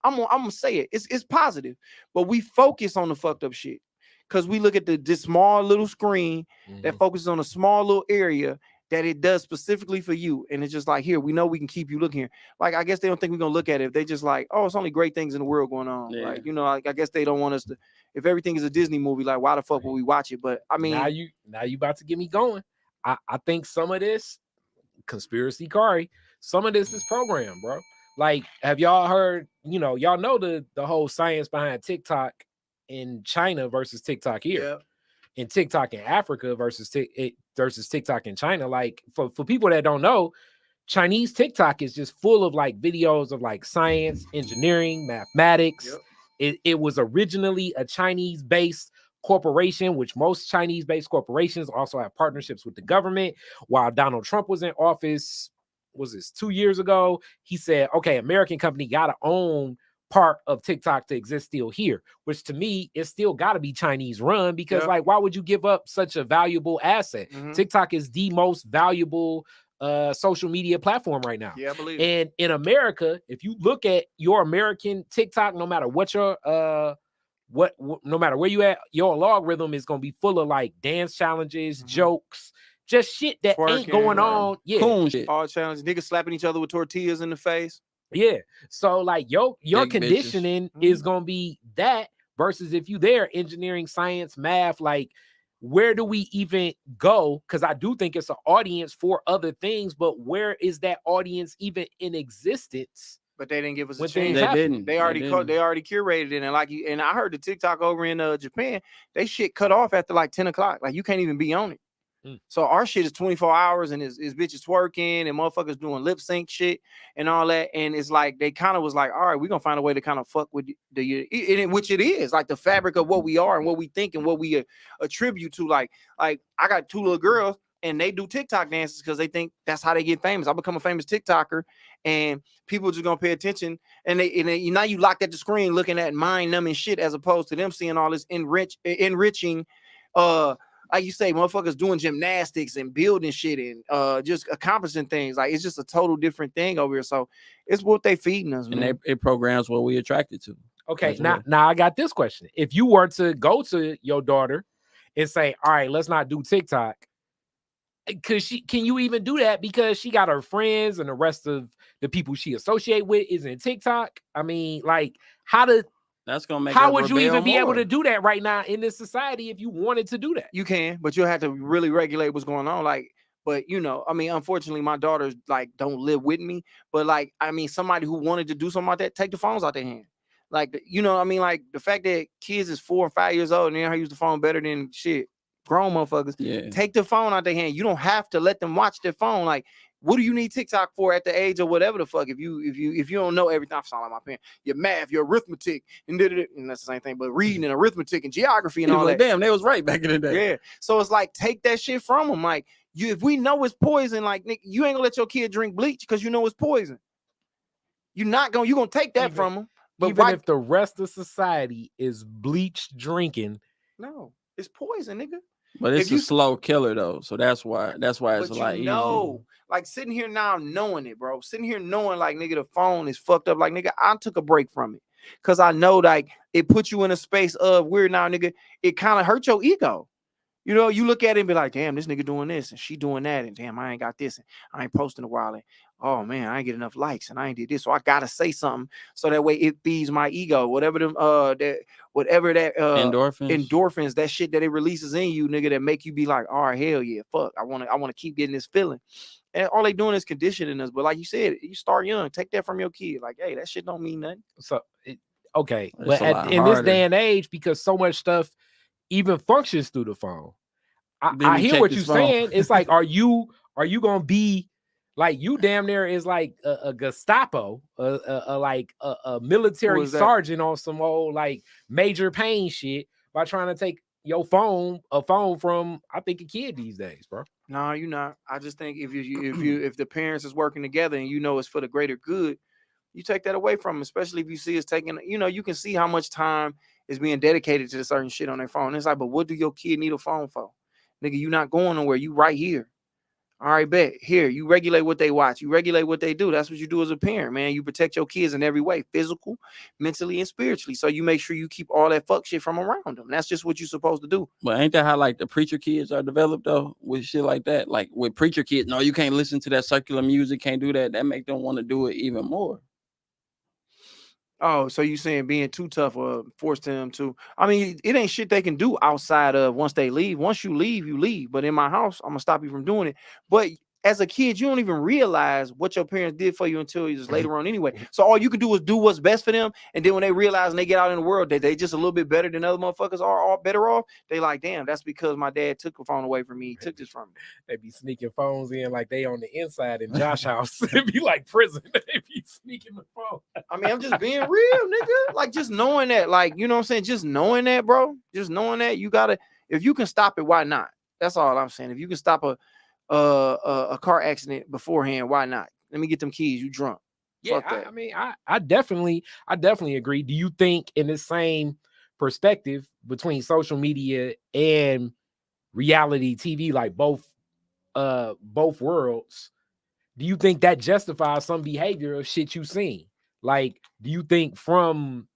I'm gonna say it. It's positive, but we focus on the fucked up shit because we look at this small little screen that focuses on a small little area that it does specifically for you. And it's just like, here, we know we can keep you looking here. Like, I guess they don't think we're going to look at it. If they just like, oh, it's only great things in the world going on. Yeah. Like, you know, like, I guess they don't want us to, if everything is a Disney movie, like, why the fuck would we watch it? But I mean. Now you about to get me going. I think some of this, conspiracy Khary, some of this is programmed, bro. Like, have y'all heard, you know, y'all know the whole science behind TikTok in China versus TikTok here. Yeah. And TikTok in Africa versus TikTok in China. Like for people that don't know, Chinese TikTok is just full of like videos of like science, engineering, mathematics. Yep. It was originally a Chinese-based corporation, which most Chinese-based corporations also have partnerships with the government. While Donald Trump was in office, was this 2 years ago? He said, okay, American company got to own part of TikTok to exist still here, which to me is still got to be Chinese run because like why would you give up such a valuable asset? TikTok is the most valuable social media platform right now. Yeah, I believe. And in America, if you look at your American TikTok, no matter what your no matter where you at, your algorithm is gonna be full of like dance challenges, jokes, just shit that ain't going on. Yeah, cool shit. All challenges, niggas slapping each other with tortillas in the face. Yeah, so like your conditioning is gonna be that versus if you there engineering, science, math, like where do we even go? Because I do think it's an audience for other things, but where is that audience even in existence? But they didn't give us a chance. They already curated it, and like you and I heard the TikTok over in Japan, they shit cut off after like 10 o'clock. Like you can't even be on it. So our shit is 24 hours and is bitches twerking and motherfuckers doing lip sync shit and all that. And it's like they kind of was like, all right, we're gonna find a way to kind of fuck with which it is like the fabric of what we are and what we think and what we attribute to. Like I got 2 little girls and they do TikTok dances because they think that's how they get famous. I become a famous TikToker and people just gonna pay attention and they now you locked at the screen looking at mind numbing shit as opposed to them seeing all this enriching like you say, motherfuckers doing gymnastics and building shit and just accomplishing things. Like it's just a total different thing over here. So it's what they feeding us, man. And it programs what we attracted to. Okay, now I got this question. If you were to go to your daughter and say, all right, let's not do TikTok, can you even do that? Because she got her friends and the rest of the people she associate with is in TikTok. I mean, like, that's gonna make how would you even be able to do that right now in this society if you wanted to do that? You can, but you'll have to really regulate what's going on. Like, but you know, I mean, unfortunately, my daughters like don't live with me. But like, I mean, somebody who wanted to do something like that, take the phones out their hand. Like, you know, I mean, like the fact that kids is 4 or 5 years old and they know how to use the phone better than shit. Grown motherfuckers. Yeah. Take the phone out their hand. You don't have to let them watch their phone. Like, what do you need TikTok for at the age of whatever the fuck? If you don't know everything, I'm sounding like my parents. Your math, your arithmetic, and that's the same thing. But reading and arithmetic and geography and all like, that. Damn, they was right back in the day. Yeah. So it's like take that shit from them. Like if we know it's poison, like Nick, you ain't gonna let your kid drink bleach because you know it's poison. You're gonna take that from them. But even if the rest of society is bleach drinking, no, it's poison, nigga. But it's a slow killer though, so that's why it's a lot easier. Like sitting here now knowing it, bro. Sitting here knowing like nigga, the phone is fucked up. Like nigga, I took a break from it because I know like it puts you in a space of weird now, nigga. It kind of hurt your ego. You know, you look at it and be like, damn, this nigga doing this and she doing that, and damn, I ain't got this, and I ain't posting a while, and oh man, I ain't get enough likes, and I ain't did this, so I gotta say something so that way it feeds my ego, whatever them endorphins, that shit that it releases in you, nigga, that make you be like, all right, hell yeah, fuck, I wanna keep getting this feeling, and all they doing is conditioning us. But like you said, you start young, take that from your kid, like, hey, that shit don't mean nothing. So okay, but in this day and age, because so much stuff even functions through the phone. I hear what you're saying. It's like, are you gonna be like you damn near is like a Gestapo, a military sergeant on some old like Major Payne shit by trying to take a phone from I think a kid these days, bro. No, you're not. I just think if the parents is working together and you know it's for the greater good, you take that away from them, especially if you see it's taking, you know, you can see how much time is being dedicated to certain shit on their phone. It's like, but what do your kid need a phone for? Nigga, you not going nowhere. You right here. All right, bet. Here, you regulate what they watch. You regulate what they do. That's what you do as a parent, man. You protect your kids in every way, physical, mentally, and spiritually. So you make sure you keep all that fuck shit from around them. That's just what you're supposed to do. But ain't that how like the preacher kids are developed though? With shit like that? Like with preacher kids, no, you can't listen to that secular music, can't do that. That make them want to do it even more. Oh, so you saying being too tough or force them to? I mean, it ain't shit they can do outside of once they leave. Once you leave, you leave. But in my house, I'm gonna stop you from doing it. But as a kid, you don't even realize what your parents did for you until just later on anyway. So all you can do is do what's best for them. And then when they realize and they get out in the world that they just a little bit better than other motherfuckers are all better off, they like, damn, that's because my dad took the phone away from me. He took this from me. They be sneaking phones in like they on the inside in Josh's house. It'd be like prison. They be sneaking the phone. I mean, I'm just being real, nigga. Like just knowing that, like, you know what I'm saying? Just knowing that, bro. Just knowing that you gotta, if you can stop it, why not? That's all I'm saying. If you can stop a car accident beforehand, why not? Let me get them keys. You drunk? Yeah, I mean, I definitely agree. Do you think in the same perspective between social media and reality TV, like both worlds, do you think that justifies some behavior of shit you've seen? Like, do you think from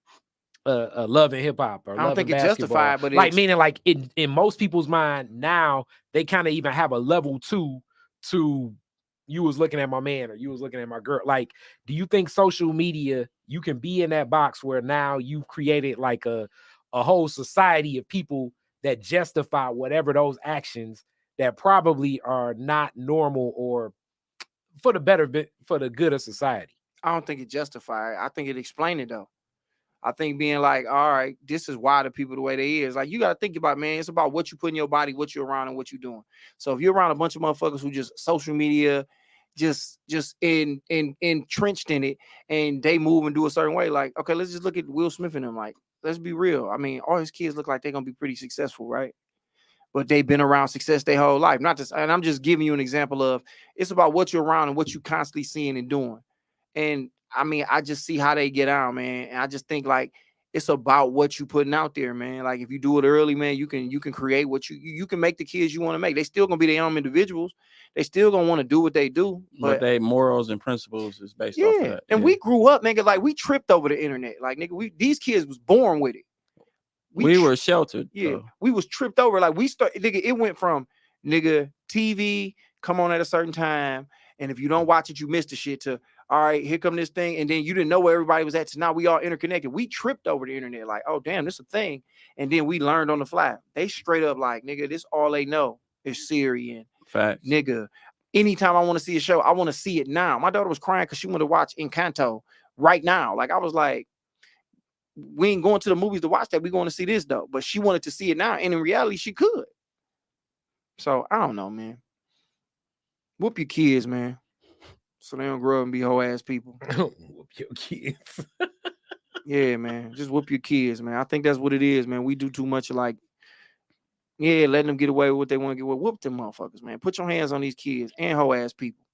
Love and Hip Hop or I don't think it's justified, but like meaning like in most people's mind now they kind of even have a level 2 to you was looking at my man or you was looking at my girl. Like, do you think social media you can be in that box where now you've created like a whole society of people that justify whatever those actions that probably are not normal or for the good of society? I don't think it justified. I think it explained it though. I think being like, all right, this is why the people the way they is. Like, you got to think about, man, it's about what you put in your body, what you're around, and what you're doing. So if you're around a bunch of motherfuckers who just social media, just entrenched in it, and they move and do a certain way, like, okay, let's just look at Will Smith and them. Like, let's be real. I mean, all his kids look like they're going to be pretty successful, right? But they've been around success their whole life. Not just, and I'm just giving you an example of, it's about what you're around and what you constantly seeing and doing. And I mean, I just see how they get out, man. And I just think like it's about what you putting out there, man. Like if you do it early, man, you can create what you can make the kids you want to make. They still gonna be their own individuals. They still gonna want to do what they do, but they morals and principles is based off of that. And we grew up, nigga, like we tripped over the internet. Like nigga, these kids was born with it. We were sheltered. Yeah, we was tripped over. Like nigga, it went from nigga TV come on at a certain time, and if you don't watch it, you missed the shit. To all right, here come this thing, and then you didn't know where everybody was at. So now we all interconnected. We tripped over the internet, like, oh damn, this is a thing, and then we learned on the fly. They straight up like, nigga, this all they know is Syrian. Facts, nigga. Anytime I want to see a show, I want to see it now. My daughter was crying because she wanted to watch Encanto right now. Like I was like, we ain't going to the movies to watch that. We going to see this though. But she wanted to see it now, and in reality, she could. So I don't know, man. Whoop your kids, man, so they don't grow up and be whole ass people. Whoop your kids. Yeah, man. Just whoop your kids, man. I think that's what it is, man. We do too much like, yeah, letting them get away with what they want to get away. Whoop them motherfuckers, man. Put your hands on these kids and whole ass people.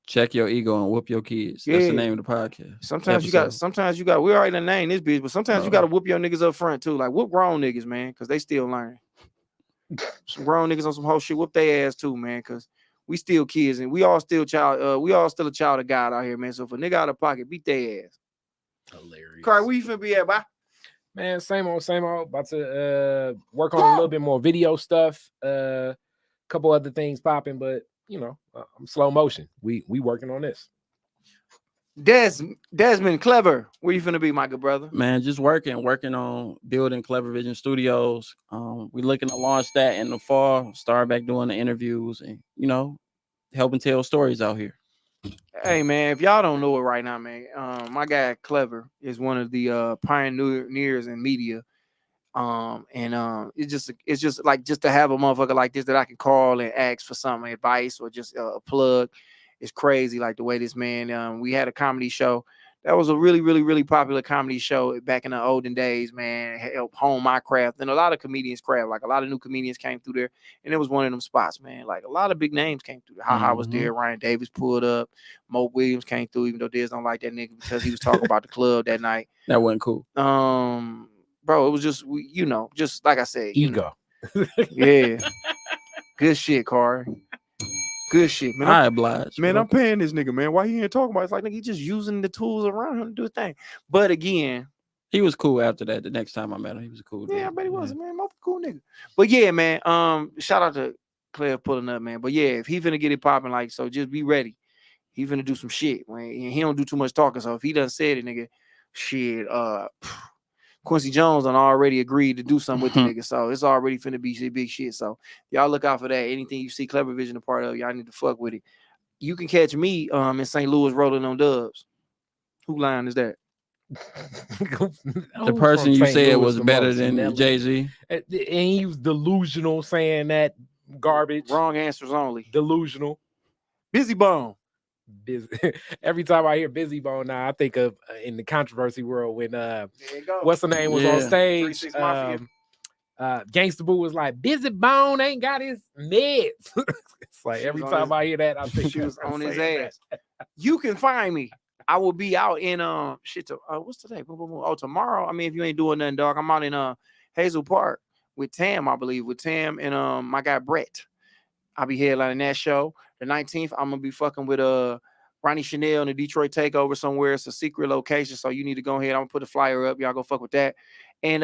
Check your ego and whoop your kids. That's the name of the podcast. Sometimes you got. We already named this bitch, but sometimes you got to whoop your niggas up front too. Like whoop grown niggas, man, because they still learning. Some grown niggas on some whole shit. Whoop their ass too, man, because we still kids and we all still child. We all still a child of God out here, man. So if a nigga out of pocket, beat their ass. Hilarious. Khary, where you finna be at, bye? Man, same old. About to work on a little bit more video stuff. Couple other things popping, but you know, I'm slow motion. We working on this. Desmond Clever, where you finna be, my good brother? Man, just working on building Clever Vision Studios. We looking to launch that in the fall. Start back doing the interviews and you know, helping tell stories out here. Hey man, if y'all don't know it right now, man, my guy Clever is one of the pioneers in media. It's just like just to have a motherfucker like this that I can call and ask for some advice or just a plug. It's crazy, like the way this man. We had a comedy show that was a really, really, really popular comedy show back in the olden days, man. It helped hone my craft, and a lot of comedians' craft. Like a lot of new comedians came through there, and it was one of them spots, man. Like a lot of big names came through there. Ha was there, Ryan Davis pulled up, Mo Williams came through, even though Dez don't like that nigga because he was talking about the club that night. That wasn't cool. Bro, it was just just like I said, ego. Yeah, good shit, Khary. Good shit, man. I oblige. Man, I'm paying this nigga, man. Why he ain't talking about it? It's like nigga, he just using the tools around him to do a thing. But again, he was cool after that. The next time I met him, he was a cool dude. Yeah, but he was, man. Cool nigga. But yeah, man. Shout out to Claire pulling up, man. But yeah, if he finna get it popping, like, so just be ready. He finna do some shit, man. He don't do too much talking. So if he done said it, nigga, shit, Quincy Jones done already agreed to do something with the nigga, so it's already finna be big shit. So y'all look out for that. Anything you see Clever Vision a part of, y'all need to fuck with it. You can catch me in St. Louis rolling on dubs. Who line is that? The person you said was better than Jay-Z. And he was delusional saying that garbage. Wrong answers only. Delusional. Busy Bone. Every time I hear Busy Bone now, I think of in the controversy world when what's the name was on stage. Gangsta Boo was like, Busy Bone ain't got his meds. It's like every time I hear that, I think she was on his ass. You can find me. I will be out in what's today? Oh, tomorrow. I mean, if you ain't doing nothing, dog, I'm out in Hazel Park with Tam, I believe, with Tam and my guy Brett. I'll be headlining that show. The 19th, I'm gonna be fucking with Ronnie Chanel in the Detroit Takeover somewhere. It's a secret location, so you need to go ahead. I'm gonna put a flyer up. Y'all go fuck with that. And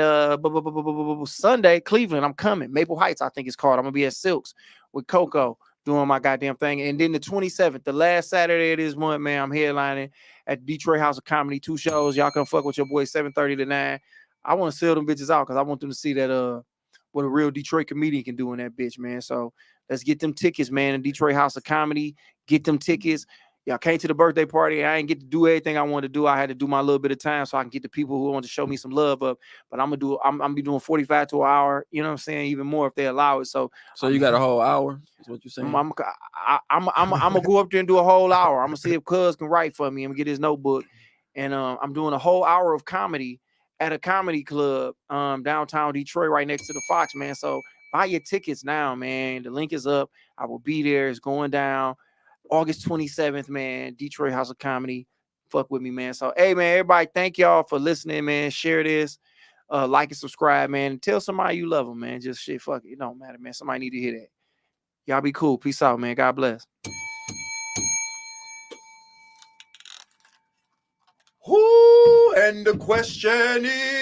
Sunday, Cleveland, I'm coming. Maple Heights, I think it's called. I'm gonna be at Silks with Coco doing my goddamn thing. And then the 27th, the last Saturday of this month, man, I'm headlining at Detroit House of Comedy. 2 shows. Y'all come fuck with your boy 7:30 to 9. I want to sell them bitches out because I want them to see that what a real Detroit comedian can do in that bitch, man. So let's get them tickets, man. In Detroit House of Comedy, get them tickets. Y'all came to the birthday party. I ain't get to do everything I wanted to do. I had to do my little bit of time so I can get the people who want to show me some love up. But I'm gonna be doing 45 to an hour. You know what I'm saying? Even more if they allow it. So you got a whole hour? Is what you're saying? I'm gonna go up there and do a whole hour. I'm gonna see if Cuz can write for me. I'm gonna get his notebook, and I'm doing a whole hour of comedy at a comedy club downtown Detroit, right next to the Fox, man. So buy your tickets now, man. The link is up. I will be there. It's going down August 27th, man. Detroit House of Comedy. Fuck with me, man. So, hey, man, everybody, thank y'all for listening, man. Share this. Like and subscribe, man. Tell somebody you love them, man. Just shit, fuck it. It don't matter, man. Somebody need to hear that. Y'all be cool. Peace out, man. God bless. Who? And the question is.